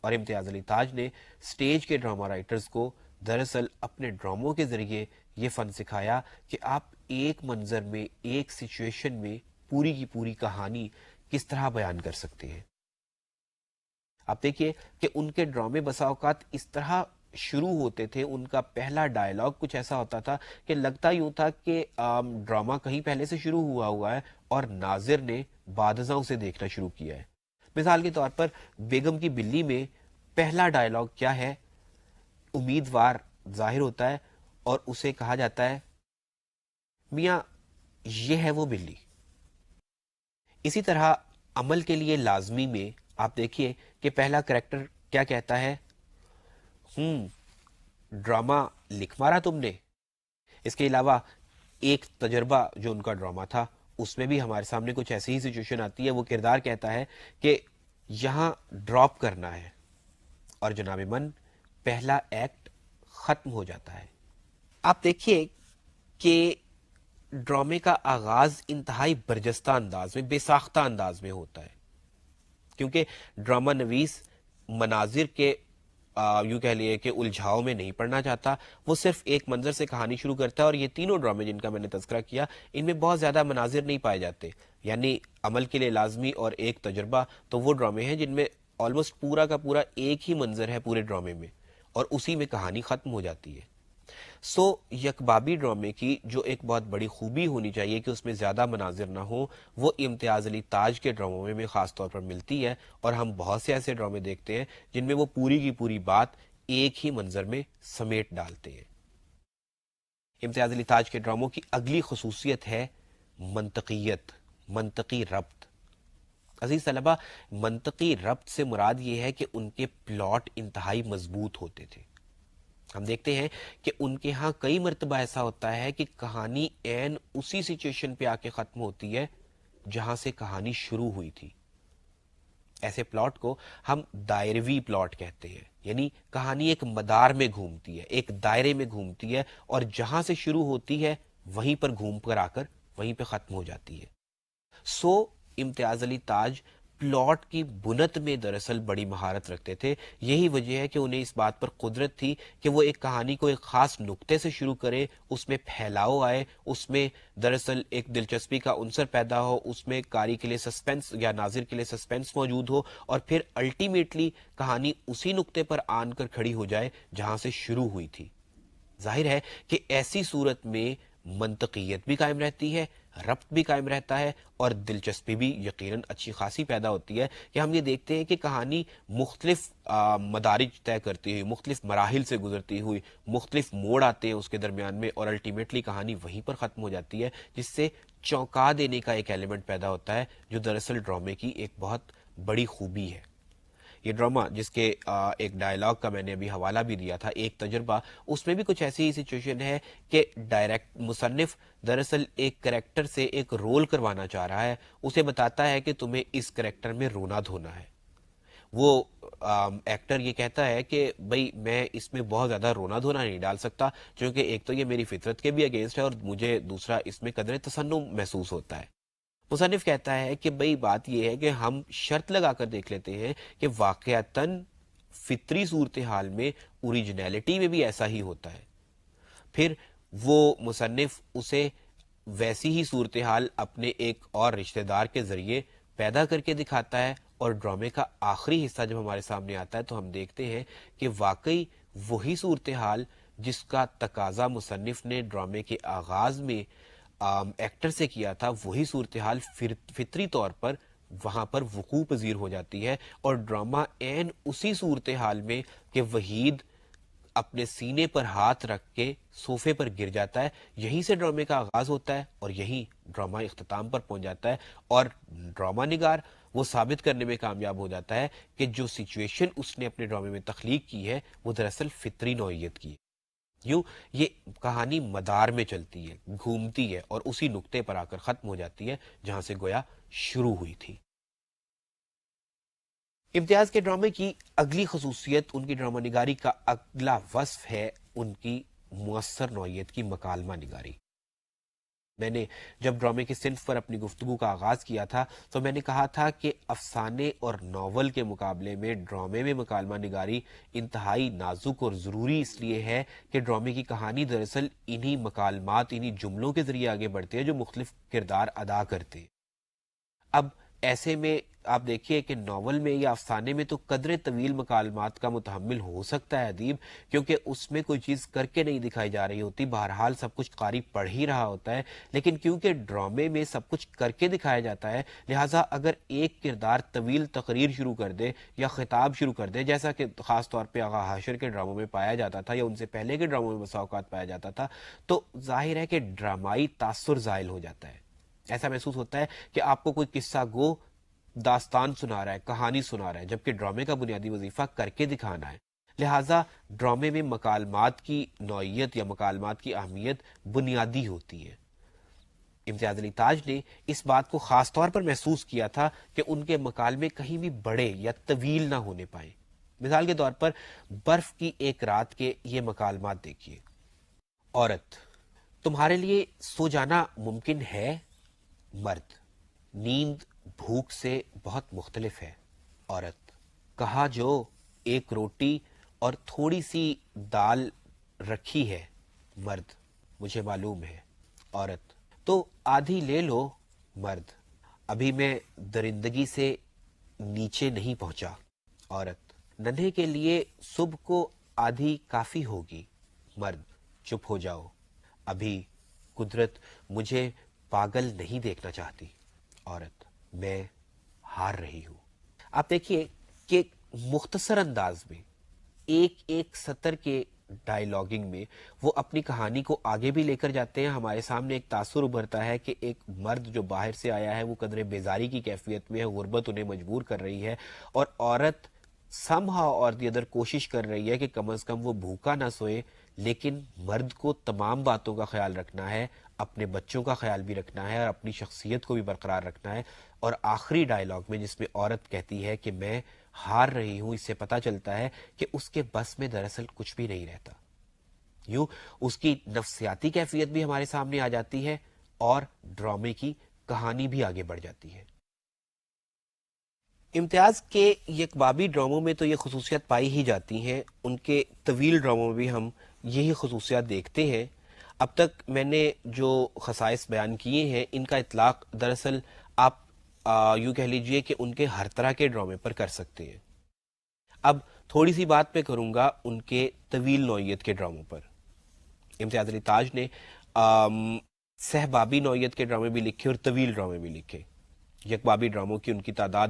اور امتیاز علی تاج نے سٹیج کے ڈرامہ رائٹرز کو دراصل اپنے ڈراموں کے ذریعے یہ فن سکھایا کہ آپ ایک منظر میں, ایک سچویشن میں پوری کی پوری کہانی کس طرح بیان کر سکتے ہیں. آپ دیکھیے کہ ان کے ڈرامے بسا اوقات اس طرح شروع ہوتے تھے, ان کا پہلا ڈائلاگ کچھ ایسا ہوتا تھا کہ لگتا یوں تھا کہ ڈرامہ کہیں پہلے سے شروع ہوا ہے اور ناظر نے بعد ازاں اسے دیکھنا شروع کیا ہے. مثال کے طور پر بیگم کی بلی میں پہلا ڈائلاگ کیا ہے, امیدوار ظاہر ہوتا ہے اور اسے کہا جاتا ہے میاں یہ ہے وہ بلی. اسی طرح عمل کے لیے لازمی میں آپ دیکھیے کہ پہلا کریکٹر کیا کہتا ہے, ڈرامہ لکھ مارا تم نے. اس کے علاوہ ایک تجربہ جو ان کا ڈرامہ تھا اس میں بھی ہمارے سامنے کچھ ایسی ہی سچویشن آتی ہے. وہ کردار کہتا ہے کہ یہاں ڈراپ کرنا ہے اور جناب من پہلا ایکٹ ختم ہو جاتا ہے. آپ دیکھیے کہ ڈرامے کا آغاز انتہائی برجستہ انداز میں, بے ساختہ انداز میں ہوتا ہے, کیونکہ ڈرامہ نویس مناظر کے یوں کہہ لیے کہ الجھاؤ میں نہیں پڑنا چاہتا. وہ صرف ایک منظر سے کہانی شروع کرتا ہے, اور یہ تینوں ڈرامے جن کا میں نے تذکرہ کیا ان میں بہت زیادہ مناظر نہیں پائے جاتے. یعنی عمل کے لیے لازمی اور ایک تجربہ تو وہ ڈرامے ہیں جن میں آلموسٹ پورا کا پورا ایک ہی منظر ہے پورے ڈرامے میں, اور اسی میں کہانی ختم ہو جاتی ہے. سو یکبابی ڈرامے کی جو ایک بہت بڑی خوبی ہونی چاہیے کہ اس میں زیادہ مناظر نہ ہو, وہ امتیاز علی تاج کے ڈراموں میں خاص طور پر ملتی ہے. اور ہم بہت سے ایسے ڈرامے دیکھتے ہیں جن میں وہ پوری کی پوری بات ایک ہی منظر میں سمیٹ ڈالتے ہیں. امتیاز علی تاج کے ڈراموں کی اگلی خصوصیت ہے منطقیت, منطقی ربط. عزیز طلبہ, منطقی ربط سے مراد یہ ہے کہ ان کے پلاٹ انتہائی مضبوط ہوتے تھے. ہم دیکھتے ہیں کہ ان کے ہاں کئی مرتبہ ایسا ہوتا ہے کہ کہانی عین اسی سچویشن پہ آ کے ختم ہوتی ہے جہاں سے کہانی شروع ہوئی تھی. ایسے پلاٹ کو ہم دائروی پلاٹ کہتے ہیں, یعنی کہانی ایک مدار میں گھومتی ہے, ایک دائرے میں گھومتی ہے, اور جہاں سے شروع ہوتی ہے وہیں پر گھوم کر آ کر وہیں پہ ختم ہو جاتی ہے. سو امتیاز علی تاج پلاٹ کی بنت میں دراصل بڑی مہارت رکھتے تھے. یہی وجہ ہے کہ انہیں اس بات پر قدرت تھی کہ وہ ایک کہانی کو ایک خاص نقطے سے شروع کرے, اس میں پھیلاؤ آئے, اس میں دراصل ایک دلچسپی کا عنصر پیدا ہو, اس میں قاری کے لیے سسپینس یا ناظر کے لیے سسپینس موجود ہو, اور پھر الٹیمیٹلی کہانی اسی نقطے پر آن کر کھڑی ہو جائے جہاں سے شروع ہوئی تھی. ظاہر ہے کہ ایسی صورت میں منطقیت بھی قائم رہتی ہے, ربط بھی قائم رہتا ہے, اور دلچسپی بھی یقیناً اچھی خاصی پیدا ہوتی ہے. کہ ہم یہ دیکھتے ہیں کہ کہانی مختلف مدارج طے کرتی ہوئی, مختلف مراحل سے گزرتی ہوئی, مختلف موڑ آتے ہیں اس کے درمیان میں, اور الٹیمیٹلی کہانی وہیں پر ختم ہو جاتی ہے, جس سے چونکا دینے کا ایک ایلیمنٹ پیدا ہوتا ہے جو دراصل ڈرامے کی ایک بہت بڑی خوبی ہے. یہ ڈرامہ جس کے ایک ڈائلاگ کا میں نے ابھی حوالہ بھی دیا تھا, ایک تجربہ, اس میں بھی کچھ ایسی ہی سچویشن ہے کہ ڈائریکٹ مصنف دراصل ایک کریکٹر سے ایک رول کروانا چاہ رہا ہے. اسے بتاتا ہے کہ تمہیں اس کریکٹر میں رونا دھونا ہے. وہ ایکٹر یہ کہتا ہے کہ بھئی میں اس میں بہت زیادہ رونا دھونا نہیں ڈال سکتا, کیونکہ ایک تو یہ میری فطرت کے بھی اگینسٹ ہے, اور مجھے دوسرا اس میں قدر تسنم محسوس ہوتا ہے. مصنف کہتا ہے کہ بھئی بات یہ ہے کہ ہم شرط لگا کر دیکھ لیتے ہیں کہ واقعتاً فطری صورتحال میں اوریجنیلٹی میں بھی ایسا ہی ہوتا ہے. پھر وہ مصنف اسے ویسی ہی صورتحال اپنے ایک اور رشتہ دار کے ذریعے پیدا کر کے دکھاتا ہے, اور ڈرامے کا آخری حصہ جب ہمارے سامنے آتا ہے تو ہم دیکھتے ہیں کہ واقعی وہی صورتحال جس کا تقاضا مصنف نے ڈرامے کے آغاز میں ایکٹر سے کیا تھا, وہی صورتحال فطری طور پر وہاں پر وقوع پذیر ہو جاتی ہے. اور ڈرامہ عین اسی صورتحال میں کہ وحید اپنے سینے پر ہاتھ رکھ کے صوفے پر گر جاتا ہے, یہیں سے ڈرامے کا آغاز ہوتا ہے اور یہیں ڈرامہ اختتام پر پہنچ جاتا ہے. اور ڈرامہ نگار وہ ثابت کرنے میں کامیاب ہو جاتا ہے کہ جو سچویشن اس نے اپنے ڈرامے میں تخلیق کی ہے وہ دراصل فطری نوعیت کی ہے. یوں یہ کہانی مدار میں چلتی ہے, گھومتی ہے, اور اسی نقطے پر آ کر ختم ہو جاتی ہے جہاں سے گویا شروع ہوئی تھی. امتیاز کے ڈرامے کی اگلی خصوصیت, ان کی ڈرامہ نگاری کا اگلا وصف ہے ان کی مؤثر نوعیت کی مکالمہ نگاری. میں نے جب ڈرامے کی صنف پر اپنی گفتگو کا آغاز کیا تھا تو میں نے کہا تھا کہ افسانے اور ناول کے مقابلے میں ڈرامے میں مکالمہ نگاری انتہائی نازک اور ضروری اس لیے ہے کہ ڈرامے کی کہانی دراصل انہی مکالمات, انہی جملوں کے ذریعے آگے بڑھتے ہیں جو مختلف کردار ادا کرتے ہیں. اب ایسے میں آپ دیکھیے کہ ناول میں یا افسانے میں تو قدر طویل مکالمات کا متحمل ہو سکتا ہے ادیب, کیونکہ اس میں کوئی چیز کر کے نہیں دکھائی جا رہی ہوتی, بہرحال سب کچھ قاری پڑھ ہی رہا ہوتا ہے. لیکن کیونکہ ڈرامے میں سب کچھ کر کے دکھایا جاتا ہے, لہٰذا اگر ایک کردار طویل تقریر شروع کر دے یا خطاب شروع کر دے, جیسا کہ خاص طور پہ آغا حاشر کے ڈراموں میں پایا جاتا تھا یا ان سے پہلے کے ڈراموں میں بسا اوقات پایا جاتا تھا, تو ظاہر ہے کہ ڈرامائی تاثر زائل ہو جاتا ہے. ایسا محسوس ہوتا ہے کہ آپ کو کوئی قصہ گو داستان سنا رہا ہے، کہانی سنا رہا ہے، جبکہ ڈرامے کا بنیادی وظیفہ کر کے دکھانا ہے۔ لہٰذا ڈرامے میں مکالمات کی نوعیت یا مکالمات کی اہمیت بنیادی ہوتی ہے۔ امتیاز علی تاج نے اس بات کو خاص طور پر محسوس کیا تھا کہ ان کے مکالمے کہیں بھی بڑے یا طویل نہ ہونے پائیں۔ مثال کے طور پر برف کی ایک رات کے یہ مکالمات دیکھیے۔ عورت: تمہارے لیے سو جانا ممکن ہے؟ مرد: نیند بھوک سے بہت مختلف ہے۔ عورت: کہا جو ایک روٹی اور تھوڑی سی دال رکھی ہے۔ مرد: مجھے معلوم ہے۔ عورت: تو آدھی لے لو۔ مرد: ابھی میں درندگی سے نیچے نہیں پہنچا۔ عورت: ننھے کے لیے صبح کو آدھی کافی ہوگی۔ مرد: چپ ہو جاؤ، ابھی قدرت مجھے پاگل نہیں دیکھنا چاہتی۔ عورت: میں ہار رہی ہوں۔ آپ دیکھیے کہ مختصر انداز میں ایک ایک سطر کے ڈائیلاگنگ میں وہ اپنی کہانی کو آگے بھی لے کر جاتے ہیں۔ ہمارے سامنے ایک تاثر ابھرتا ہے کہ ایک مرد جو باہر سے آیا ہے وہ قدرے بیزاری کی کیفیت میں ہے، غربت انہیں مجبور کر رہی ہے، اور عورت somehow اور دی ادر کوشش کر رہی ہے کہ کم از کم وہ بھوکا نہ سوئے، لیکن مرد کو تمام باتوں کا خیال رکھنا ہے، اپنے بچوں کا خیال بھی رکھنا ہے اور اپنی شخصیت کو بھی برقرار رکھنا ہے۔ اور آخری ڈائیلاگ میں جس میں عورت کہتی ہے کہ میں ہار رہی ہوں، اس سے پتہ چلتا ہے کہ اس کے بس میں دراصل کچھ بھی نہیں رہتا۔ یوں اس کی نفسیاتی کیفیت بھی ہمارے سامنے آ جاتی ہے اور ڈرامے کی کہانی بھی آگے بڑھ جاتی ہے۔ امتیاز کے یکبابی ڈراموں میں تو یہ خصوصیت پائی ہی جاتی ہیں، ان کے طویل ڈراموں میں بھی ہم یہی خصوصیات دیکھتے ہیں۔ اب تک میں نے جو خصائص بیان کیے ہیں ان کا اطلاق دراصل آپ یوں کہہ لیجئے کہ ان کے ہر طرح کے ڈرامے پر کر سکتے ہیں۔ اب تھوڑی سی بات میں کروں گا ان کے طویل نوعیت کے ڈراموں پر۔ امتیاز علی تاج نے صحبابی نوعیت کے ڈرامے بھی لکھے اور طویل ڈرامے بھی لکھے۔ یکبابی ڈراموں کی ان کی تعداد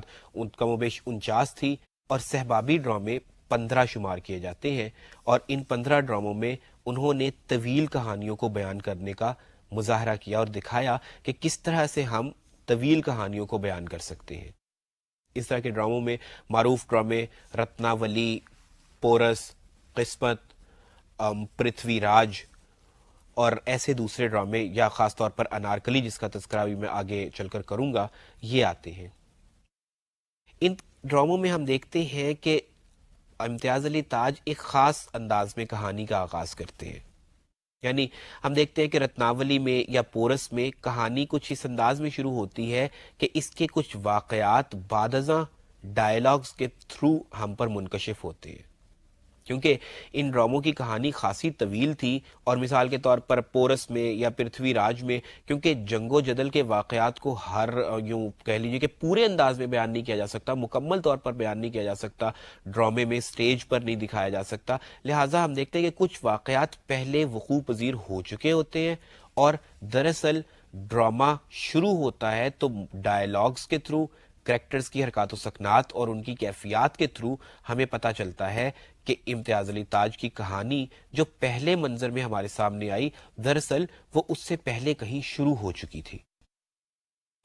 کم و بیش 49 تھی اور صحبابی ڈرامے 15 شمار کیے جاتے ہیں، اور ان 15 ڈراموں میں انہوں نے طویل کہانیوں کو بیان کرنے کا مظاہرہ کیا اور دکھایا کہ کس طرح سے ہم طویل کہانیوں کو بیان کر سکتے ہیں۔ اس طرح کے ڈراموں میں معروف ڈرامے رتناولی، پورس، قسمت، پرتھوی راج اور ایسے دوسرے ڈرامے، یا خاص طور پر انارکلی جس کا تذکرہ بھی میں آگے چل کر کروں گا، یہ آتے ہیں۔ ان ڈراموں میں ہم دیکھتے ہیں کہ امتیاز علی تاج ایک خاص انداز میں کہانی کا آغاز کرتے ہیں۔ یعنی ہم دیکھتے ہیں کہ رتناولی میں یا پورس میں کہانی کچھ اس انداز میں شروع ہوتی ہے کہ اس کے کچھ واقعات بعد ازاں ڈائیلاگز کے تھرو ہم پر منکشف ہوتے ہیں، کیونکہ ان ڈراموں کی کہانی خاصی طویل تھی۔ اور مثال کے طور پر پورس میں یا پرتھوی راج میں کیونکہ جنگ و جدل کے واقعات کو ہر یوں کہہ لیجیے کہ پورے انداز میں بیان نہیں کیا جا سکتا، مکمل طور پر بیان نہیں کیا جا سکتا، ڈرامے میں سٹیج پر نہیں دکھایا جا سکتا، لہٰذا ہم دیکھتے ہیں کہ کچھ واقعات پہلے وقوع پذیر ہو چکے ہوتے ہیں، اور دراصل ڈرامہ شروع ہوتا ہے تو ڈائیلاگز کے تھرو، کریکٹرز کی حرکات و سکنات اور ان کی کیفیات کے تھرو ہمیں پتہ چلتا ہے کہ امتیاز علی تاج کی کہانی جو پہلے منظر میں ہمارے سامنے آئی، دراصل وہ اس سے پہلے کہیں شروع ہو چکی تھی۔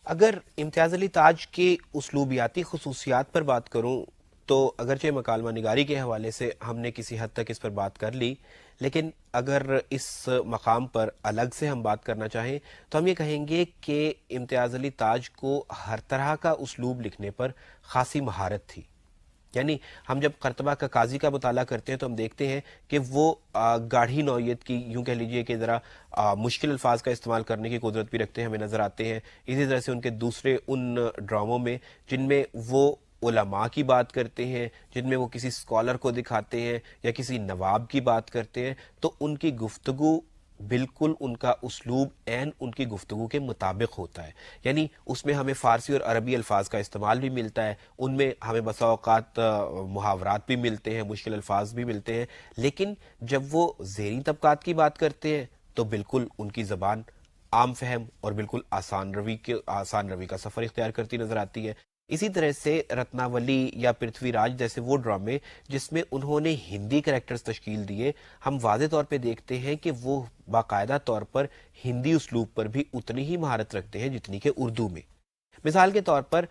اگر امتیاز علی تاج کے اسلوبیاتی خصوصیات پر بات کروں تو اگرچہ مکالمہ نگاری کے حوالے سے ہم نے کسی حد تک اس پر بات کر لی، لیکن اگر اس مقام پر الگ سے ہم بات کرنا چاہیں تو ہم یہ کہیں گے کہ امتیاز علی تاج کو ہر طرح کا اسلوب لکھنے پر خاصی مہارت تھی۔ یعنی ہم جب قرطبہ کا قاضی کا مطالعہ کرتے ہیں تو ہم دیکھتے ہیں کہ وہ گاڑھی نوعیت کی، یوں کہہ لیجئے کہ ذرا مشکل الفاظ کا استعمال کرنے کی قدرت بھی رکھتے ہیں، ہمیں نظر آتے ہیں۔ اسی طرح سے ان کے دوسرے ان ڈراموں میں جن میں وہ علماء کی بات کرتے ہیں، جن میں وہ کسی اسکالر کو دکھاتے ہیں یا کسی نواب کی بات کرتے ہیں، تو ان کی گفتگو بالکل ان کا اسلوب عین ان کی گفتگو کے مطابق ہوتا ہے۔ یعنی اس میں ہمیں فارسی اور عربی الفاظ کا استعمال بھی ملتا ہے، ان میں ہمیں بسا اوقات محاورات بھی ملتے ہیں، مشکل الفاظ بھی ملتے ہیں، لیکن جب وہ زیریں طبقات کی بات کرتے ہیں تو بالکل ان کی زبان عام فہم اور بالکل آسان روی کا سفر اختیار کرتی نظر آتی ہے۔ اسی طرح سے رتناولی یا پرتھوی راج جیسے وہ ڈرامے جس میں انہوں نے ہندی کریکٹرز تشکیل دیے، ہم واضح طور پہ دیکھتے ہیں کہ وہ باقاعدہ طور پر ہندی اسلوب پر بھی اتنی ہی مہارت رکھتے ہیں جتنی کہ اردو میں۔ مثال کے طور پر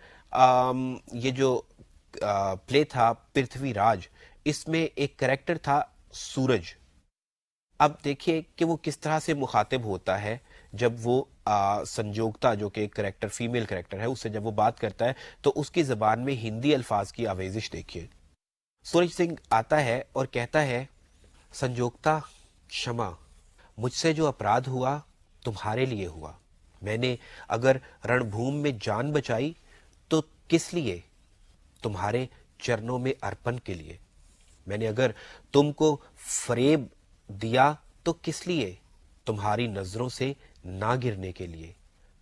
یہ جو پلے تھا پرتھوی راج، اس میں ایک کریکٹر تھا سورج۔ اب دیکھیے کہ وہ کس طرح سے مخاطب ہوتا ہے جب وہ سنجوگتا جو کہ ایک کریکٹر فیمیل کریکٹر ہے اس سے جب وہ بات کرتا ہے تو اس کی زبان میں ہندی الفاظ کی آویزش دیکھیے۔ سورج سنگھ آتا ہے اور کہتا ہے، سنجوگتا شما، مجھ سے جو اپرادھ ہوا تمہارے لیے ہوا، میں نے اگر رن بھوم میں جان بچائی تو کس لیے؟ تمہارے چرنوں میں ارپن کے لیے۔ میں نے اگر تم کو فریب دیا تو کس لیے؟ تمہاری نظروں سے نہ گرنے کے لیے۔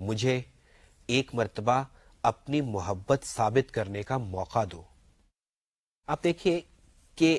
مجھے ایک مرتبہ اپنی محبت ثابت کرنے کا موقع دو۔ آپ دیکھیے کہ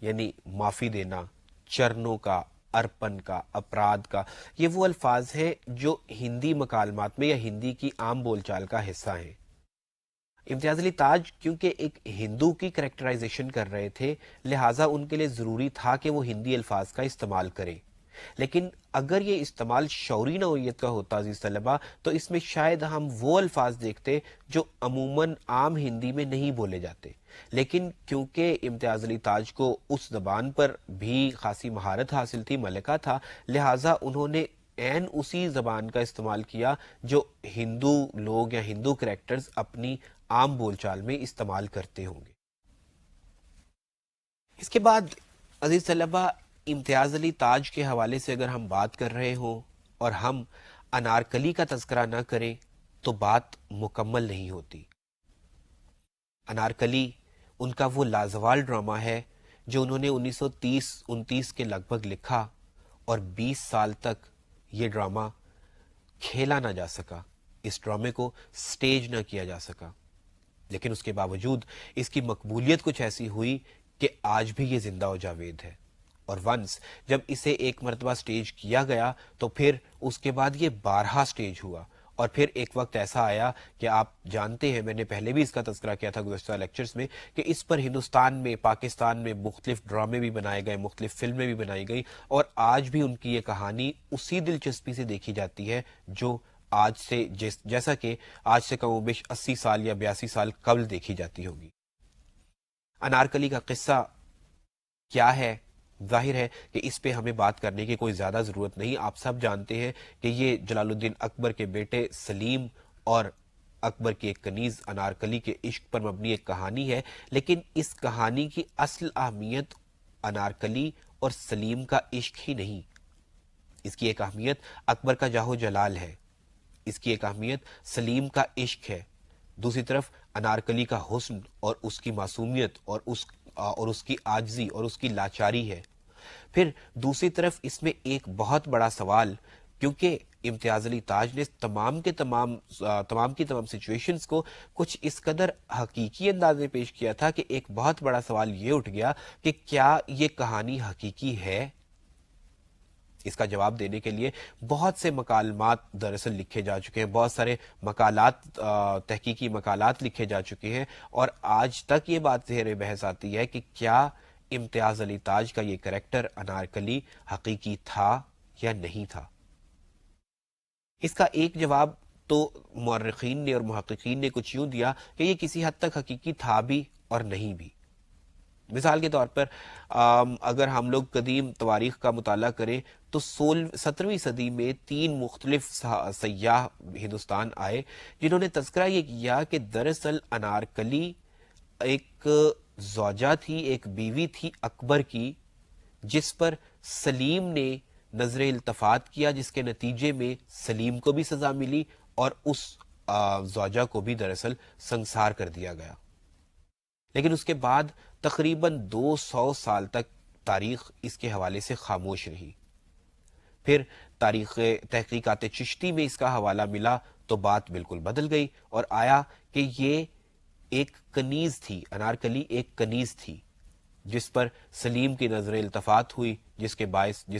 یعنی معافی دینا، چرنوں کا، ارپن کا، اپرادھ کا، یہ وہ الفاظ ہیں جو ہندی مکالمات میں یا ہندی کی عام بول چال کا حصہ ہیں۔ امتیاز علی تاج کیونکہ ایک ہندو کی کریکٹرائزیشن کر رہے تھے، لہٰذا ان کے لیے ضروری تھا کہ وہ ہندی الفاظ کا استعمال کریں، لیکن اگر یہ استعمال شعوری نوعیت کا ہوتا عزیز طلبہ تو اس میں شاید ہم وہ الفاظ دیکھتے جو عموماً عام ہندی میں نہیں بولے جاتے، لیکن کیونکہ امتیاز علی تاج کو اس زبان پر بھی خاصی مہارت حاصل تھی، ملکہ تھا، لہٰذا انہوں نے عین اسی زبان کا استعمال کیا جو ہندو لوگ یا ہندو کریکٹرز اپنی عام بول چال میں استعمال کرتے ہوں گے۔ اس کے بعد عزیز طلبہ امتیاز علی تاج کے حوالے سے اگر ہم بات کر رہے ہوں اور ہم انارکلی کا تذکرہ نہ کریں تو بات مکمل نہیں ہوتی۔ انارکلی ان کا وہ لازوال ڈرامہ ہے جو انہوں نے 1930-29 کے لگ بھگ لکھا اور 20 سال تک یہ ڈرامہ کھیلا نہ جا سکا، اس ڈرامے کو سٹیج نہ کیا جا سکا، لیکن اس کے باوجود اس کی مقبولیت کچھ ایسی ہوئی کہ آج بھی یہ زندہ و جاوید ہے، اور ونس جب اسے ایک مرتبہ سٹیج کیا گیا تو پھر اس کے بعد یہ بارہا سٹیج ہوا، اور پھر ایک وقت ایسا آیا کہ آپ جانتے ہیں، میں نے پہلے بھی اس کا تذکرہ کیا تھا گزشتہ لیکچرز میں، کہ اس پر ہندوستان میں، پاکستان میں مختلف ڈرامے بھی بنائے گئے، مختلف فلمیں بھی بنائی گئی، اور آج بھی ان کی یہ کہانی اسی دلچسپی سے دیکھی جاتی ہے جو آج سے جیسا کہ آج سے کم و بیش 80 سال یا 82 سال قبل دیکھی جاتی ہوگی۔ انارکلی کا قصہ کیا ہے؟ ظاہر ہے کہ اس پہ ہمیں بات کرنے کی کوئی زیادہ ضرورت نہیں، آپ سب جانتے ہیں کہ یہ جلال الدین اکبر کے بیٹے سلیم اور اکبر کی ایک کنیز انارکلی کے عشق پر مبنی ایک کہانی ہے، لیکن اس کہانی کی اصل اہمیت انارکلی اور سلیم کا عشق ہی نہیں، اس کی ایک اہمیت اکبر کا جاہ و جلال ہے، اس کی ایک اہمیت سلیم کا عشق ہے، دوسری طرف انارکلی کا حسن اور اس کی معصومیت اور اس کی عاجزی اور اس کی لاچاری ہے۔ پھر دوسری طرف اس میں ایک بہت بڑا سوال، کیونکہ امتیاز علی تاج نے تمام کی تمام سچویشنز کو کچھ اس قدر حقیقی انداز میں پیش کیا تھا کہ ایک بہت بڑا سوال یہ اٹھ گیا کہ کیا یہ کہانی حقیقی ہے؟ اس کا جواب دینے کے لیے بہت سے مکالمات دراصل لکھے جا چکے ہیں، بہت سارے مقالات، تحقیقی مقالات لکھے جا چکے ہیں، اور آج تک یہ بات زیر بحث آتی ہے کہ کیا امتیاز علی تاج کا یہ کریکٹر انارکلی حقیقی تھا یا نہیں تھا۔ اس کا ایک جواب تو مورخین نے اور محققین نے کچھ یوں دیا کہ یہ کسی حد تک حقیقی تھا بھی اور نہیں بھی۔ مثال کے طور پر اگر ہم لوگ قدیم تواریخ کا مطالعہ کریں تو 17ویں صدی میں 3 مختلف سیاح ہندوستان آئے جنہوں نے تذکرہ یہ کیا کہ دراصل انارکلی ایک زوجہ تھی، ایک بیوی تھی اکبر کی، جس پر سلیم نے نظر التفات کیا، جس کے نتیجے میں سلیم کو بھی سزا ملی اور اس زوجہ کو بھی دراصل سنسار کر دیا گیا۔ لیکن اس کے بعد تقریباً 200 سال تک تاریخ اس کے حوالے سے خاموش رہی۔ پھر تاریخ تحقیقات چشتی میں اس کا حوالہ ملا تو بات بالکل بدل گئی اور آیا کہ یہ ایک کنیز تھی، انارکلی ایک کنیز تھی، جس پر سلیم کی نظر التفات ہوئی، جس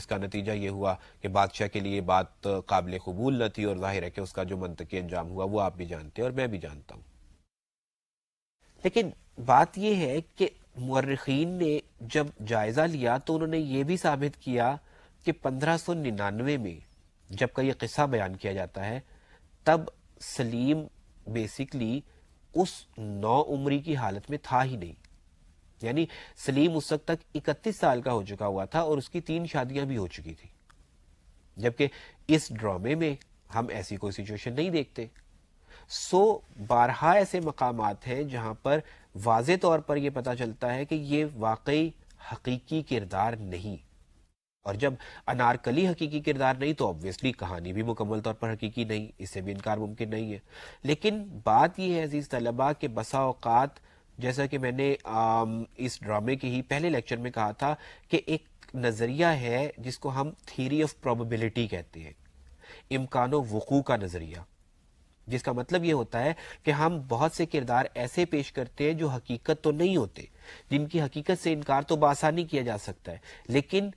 کا نتیجہ یہ ہوا کہ بادشاہ کے لیے بات قابل قبول نہ تھی، اور ظاہر ہے کہ اس کا جو منطقی انجام ہوا وہ آپ بھی جانتے ہیں اور میں بھی جانتا ہوں۔ لیکن بات یہ ہے کہ مورخین نے جب جائزہ لیا تو انہوں نے یہ بھی ثابت کیا کہ 1599 میں جب کا یہ قصہ بیان کیا جاتا ہے تب سلیم بیسیکلی اس نو عمری کی حالت میں تھا ہی نہیں، یعنی سلیم اس وقت تک 31 سال کا ہو چکا ہوا تھا اور اس کی 3 شادیاں بھی ہو چکی تھی، جبکہ اس ڈرامے میں ہم ایسی کوئی سچویشن نہیں دیکھتے۔ بارہا ایسے مقامات ہیں جہاں پر واضح طور پر یہ پتا چلتا ہے کہ یہ واقعی حقیقی کردار نہیں، اور جب انارکلی حقیقی کردار نہیں تو obviously کہانی بھی مکمل طور پر حقیقی نہیں، اس سے بھی انکار ممکن نہیں ہے۔ لیکن بات یہ ہے عزیز طلبہ کہ بسا اوقات جیسا کہ میں نے اس ڈرامے کے ہی پہلے لیکچر میں کہا تھا کہ ایک نظریہ ہے جس کو ہم تھیوری آف پروبیبلٹی کہتے ہیں، امکان و وقوع کا نظریہ، جس کا مطلب یہ ہوتا ہے کہ ہم بہت سے کردار ایسے پیش کرتے ہیں جو حقیقت تو نہیں ہوتے، جن کی حقیقت سے انکار تو بآسانی کیا جا سکتا ہے، لیکن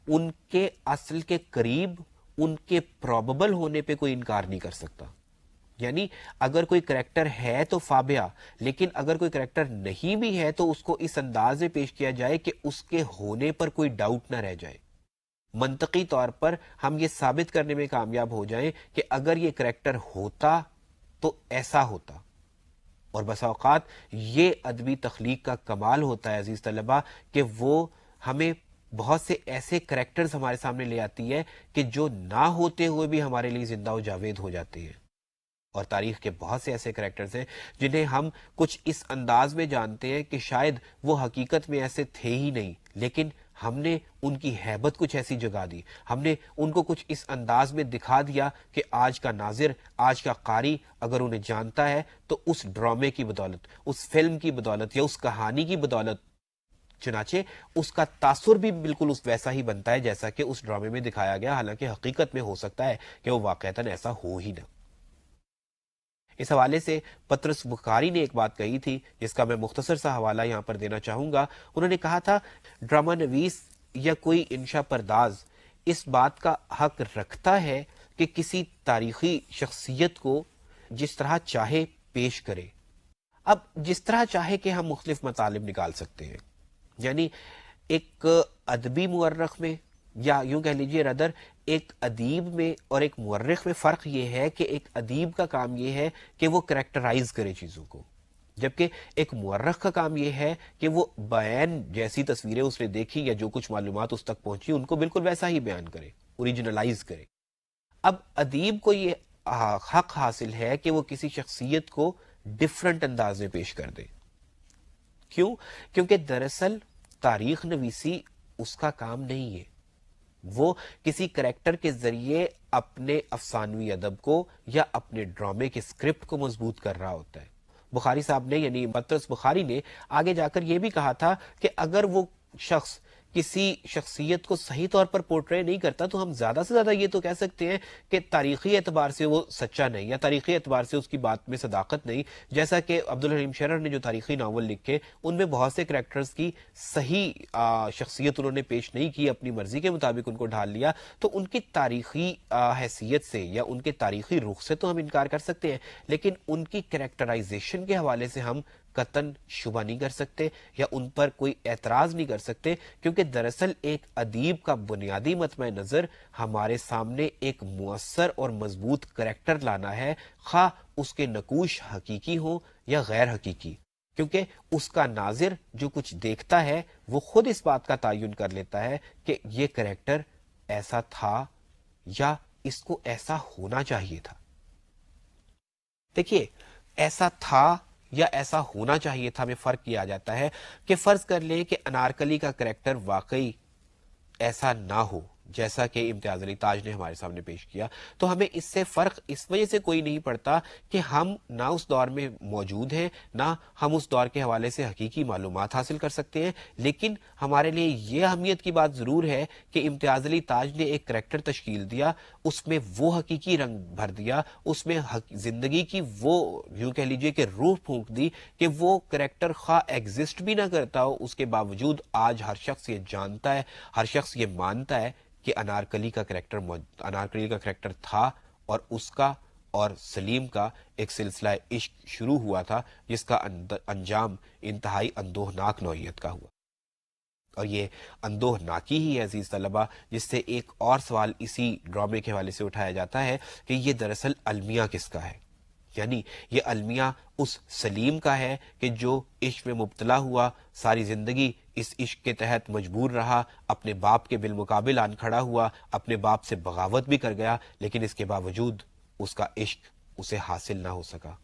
ان کے اصل کے قریب ان کے پروبیبل ہونے پہ کوئی انکار نہیں کر سکتا۔ یعنی اگر کوئی کریکٹر ہے تو فابیا، لیکن اگر کوئی کریکٹر نہیں بھی ہے تو اس کو اس انداز میں پیش کیا جائے کہ اس کے ہونے پر کوئی ڈاؤٹ نہ رہ جائے، منطقی طور پر ہم یہ ثابت کرنے میں کامیاب ہو جائیں کہ اگر یہ کریکٹر ہوتا تو ایسا ہوتا۔ اور بسا اوقات یہ ادبی تخلیق کا کمال ہوتا ہے عزیز طلبہ کہ وہ ہمیں بہت سے ایسے کریکٹرز ہمارے سامنے لے آتی ہے کہ جو نہ ہوتے ہوئے بھی ہمارے لیے زندہ و جاوید ہو جاتے ہیں، اور تاریخ کے بہت سے ایسے کریکٹرز ہیں جنہیں ہم کچھ اس انداز میں جانتے ہیں کہ شاید وہ حقیقت میں ایسے تھے ہی نہیں، لیکن ہم نے ان کی ہیبت کچھ ایسی جگہ دی، ہم نے ان کو کچھ اس انداز میں دکھا دیا کہ آج کا ناظر، آج کا قاری اگر انہیں جانتا ہے تو اس ڈرامے کی بدولت، اس فلم کی بدولت یا اس کہانی کی بدولت، چنانچہ اس کا تاثر بھی بالکل اس ویسا ہی بنتا ہے جیسا کہ اس ڈرامے میں دکھایا گیا، حالانکہ حقیقت میں ہو سکتا ہے کہ وہ واقعتاً ایسا ہو ہی نہ۔ اس حوالے سے پطرس بخاری نے ایک بات کہی تھی جس کا میں مختصر سا حوالہ یہاں پر دینا چاہوں گا۔ انہوں نے کہا تھا ڈرامہ نویس یا کوئی انشا پرداز اس بات کا حق رکھتا ہے کہ کسی تاریخی شخصیت کو جس طرح چاہے پیش کرے۔ اب جس طرح چاہے کہ ہم مختلف مطالب نکال سکتے ہیں، یعنی ایک ادبی مورخ میں یا یوں کہہ لیجیے ردر ایک ادیب میں اور ایک مورخ میں فرق یہ ہے کہ ایک ادیب کا کام یہ ہے کہ وہ کریکٹرائز کرے چیزوں کو، جبکہ ایک مورخ کا کام یہ ہے کہ وہ بیان جیسی تصویریں اس نے دیکھی یا جو کچھ معلومات اس تک پہنچی ان کو بالکل ویسا ہی بیان کرے، اوریجنلائز کرے۔ اب ادیب کو یہ حق حاصل ہے کہ وہ کسی شخصیت کو ڈفرنٹ انداز میں پیش کر دے۔ کیوں؟ کیونکہ دراصل تاریخ نویسی اس کا کام نہیں ہے، وہ کسی کریکٹر کے ذریعے اپنے افسانوی ادب کو یا اپنے ڈرامے کے اسکرپٹ کو مضبوط کر رہا ہوتا ہے۔ بخاری صاحب نے یعنی پطرس بخاری نے آگے جا کر یہ بھی کہا تھا کہ اگر وہ شخص کسی شخصیت کو صحیح طور پر پورٹرے نہیں کرتا تو ہم زیادہ سے زیادہ یہ تو کہہ سکتے ہیں کہ تاریخی اعتبار سے وہ سچا نہیں، یا تاریخی اعتبار سے اس کی بات میں صداقت نہیں، جیسا کہ عبدالحلیم شرر نے جو تاریخی ناول لکھے ان میں بہت سے کریکٹرز کی صحیح شخصیت انہوں نے پیش نہیں کی، اپنی مرضی کے مطابق ان کو ڈھال لیا، تو ان کی تاریخی حیثیت سے یا ان کے تاریخی رخ سے تو ہم انکار کر سکتے ہیں، لیکن ان کی کریکٹرائزیشن کے حوالے سے ہم قطعاً شبہ نہیں کر سکتے یا ان پر کوئی اعتراض نہیں کر سکتے، کیونکہ دراصل ایک ادیب کا بنیادی مطمع نظر ہمارے سامنے ایک مؤثر اور مضبوط کریکٹر لانا ہے، خواہ اس کے نقوش حقیقی ہوں یا غیر حقیقی، کیونکہ اس کا ناظر جو کچھ دیکھتا ہے وہ خود اس بات کا تعین کر لیتا ہے کہ یہ کریکٹر ایسا تھا یا اس کو ایسا ہونا چاہیے تھا۔ دیکھیے، ایسا تھا یا ایسا ہونا چاہیے تھا میں فرق کیا جاتا ہے کہ فرض کر لیں کہ انارکلی کا کریکٹر واقعی ایسا نہ ہو جیسا کہ امتیاز علی تاج نے ہمارے سامنے پیش کیا، تو ہمیں اس سے فرق اس وجہ سے کوئی نہیں پڑتا کہ ہم نہ اس دور میں موجود ہیں، نہ ہم اس دور کے حوالے سے حقیقی معلومات حاصل کر سکتے ہیں، لیکن ہمارے لیے یہ اہمیت کی بات ضرور ہے کہ امتیاز علی تاج نے ایک کریکٹر تشکیل دیا، اس میں وہ حقیقی رنگ بھر دیا، اس میں زندگی کی وہ یوں کہہ لیجئے کہ روح پھونک دی کہ وہ کریکٹر خواہ ایگزسٹ بھی نہ کرتا ہو، اس کے باوجود آج ہر شخص یہ جانتا ہے، ہر شخص یہ مانتا ہے کہ انارکلی کا کریکٹر تھا، اور اس کا اور سلیم کا ایک سلسلہ عشق شروع ہوا تھا جس کا انجام انتہائی اندوہناک نوعیت کا ہوا۔ اور یہ اندوہناکی ہی ہے عزیز طلبہ، جس سے ایک اور سوال اسی ڈرامے کے حوالے سے اٹھایا جاتا ہے کہ یہ دراصل المیہ کس کا ہے؟ یعنی یہ المیہ اس سلیم کا ہے کہ جو عشق میں مبتلا ہوا، ساری زندگی اس عشق کے تحت مجبور رہا، اپنے باپ کے بالمقابل آن کھڑا ہوا، اپنے باپ سے بغاوت بھی کر گیا، لیکن اس کے باوجود اس کا عشق اسے حاصل نہ ہو سکا؟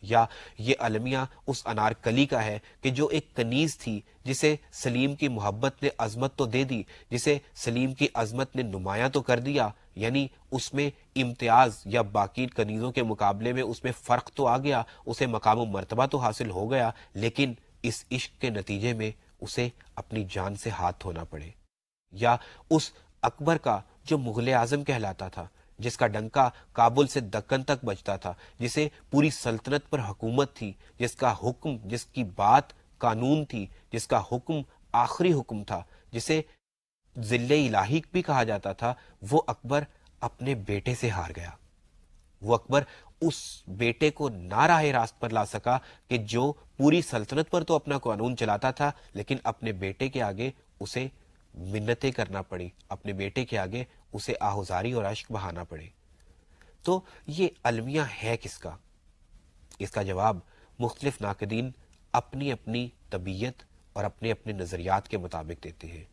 یا یہ المیہ اس انارکلی کا ہے کہ جو ایک کنیز تھی، جسے سلیم کی محبت نے عظمت تو دے دی، جسے سلیم کی عظمت نے نمایاں تو کر دیا، یعنی اس میں امتیاز یا باقی کنیزوں کے مقابلے میں اس میں فرق تو آ گیا، اسے مقام و مرتبہ تو حاصل ہو گیا، لیکن اس عشق کے نتیجے میں اسے اپنی جان سے ہاتھ دھونا پڑے؟ یا اس اکبر کا جو مغل اعظم کہلاتا تھا، جس کا ڈنکا کابل سے دکن تک بجتا تھا، جسے پوری سلطنت پر حکومت تھی، جس کا حکم، جس کی بات قانون تھی، جس کا حکم آخری حکم تھا، جسے ذل الہی بھی کہا جاتا تھا، وہ اکبر اپنے بیٹے سے ہار گیا۔ وہ اکبر اس بیٹے کو نہ راہ راست پر لا سکا کہ جو پوری سلطنت پر تو اپنا قانون چلاتا تھا، لیکن اپنے بیٹے کے آگے اسے منتیں کرنا پڑی، اپنے بیٹے کے آگے اسے آہوزاری اور اشک بہانا پڑے۔ تو یہ المیہ ہے کس کا؟ اس کا جواب مختلف ناقدین اپنی اپنی طبیعت اور اپنے اپنے نظریات کے مطابق دیتے ہیں،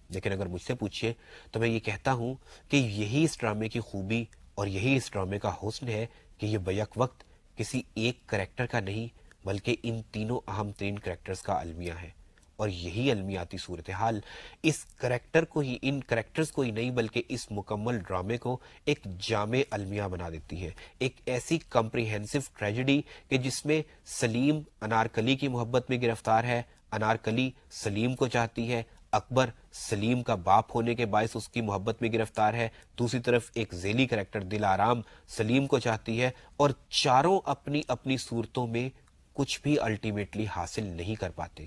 لیکن اگر مجھ سے پوچھے تو میں یہ کہتا ہوں کہ یہی اس ڈرامے کی خوبی اور یہی اس ڈرامے کا حسن ہے کہ یہ بیک وقت کسی ایک کریکٹر کا نہیں بلکہ ان تینوں اہم ترین کریکٹرز کا المیہ ہے، اور یہی المیاتی صورتحال اس کریکٹر کو ہی، ان کریکٹرز کو ہی نہیں بلکہ اس مکمل ڈرامے کو ایک جامع المیہ بنا دیتی ہے، ایک ایسی کمپریہنسو ٹریجڈی کہ جس میں سلیم انارکلی کی محبت میں گرفتار ہے، انارکلی سلیم کو چاہتی ہے، اکبر سلیم کا باپ ہونے کے باعث اس کی محبت میں گرفتار ہے، دوسری طرف ایک ذیلی کریکٹر دل آرام سلیم کو چاہتی ہے، اور چاروں اپنی اپنی صورتوں میں کچھ بھی الٹیمیٹلی حاصل نہیں کر پاتے۔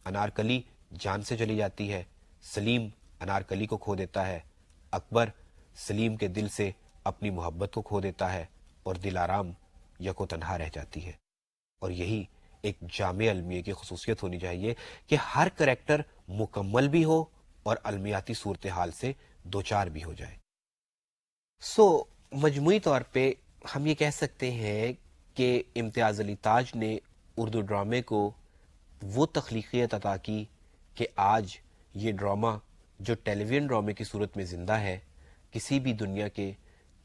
انارکلی جان سے چلی جاتی ہے، سلیم انارکلی کو کھو دیتا ہے، اکبر سلیم کے دل سے اپنی محبت کو کھو دیتا ہے، اور دل آرام یکو تنہا رہ جاتی ہے۔ اور یہی ایک جامع المیہ کی خصوصیت ہونی چاہیے کہ ہر کریکٹر مکمل بھی ہو اور المیاتی صورتحال سے دوچار بھی ہو جائے۔ مجموعی طور پہ ہم یہ کہہ سکتے ہیں کہ امتیاز علی تاج نے اردو ڈرامے کو وہ تخلیقیت عطا کی کہ آج یہ ڈرامہ جو ٹیلی ویژن ڈرامے کی صورت میں زندہ ہے، کسی بھی دنیا کی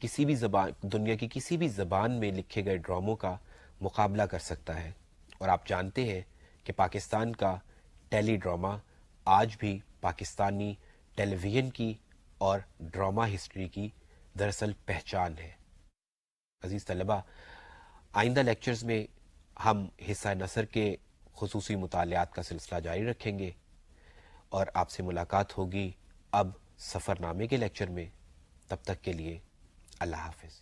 کسی بھی زبان میں لکھے گئے ڈراموں کا مقابلہ کر سکتا ہے۔ اور آپ جانتے ہیں کہ پاکستان کا ٹیلی ڈرامہ آج بھی پاکستانی ٹیلی ویژن کی اور ڈرامہ ہسٹری کی دراصل پہچان ہے۔ عزیز طلبہ، آئندہ لیکچرز میں ہم حصہ نثر کے خصوصی مطالعات کا سلسلہ جاری رکھیں گے، اور آپ سے ملاقات ہوگی اب سفر نامے کے لیکچر میں۔ تب تک کے لیے اللہ حافظ۔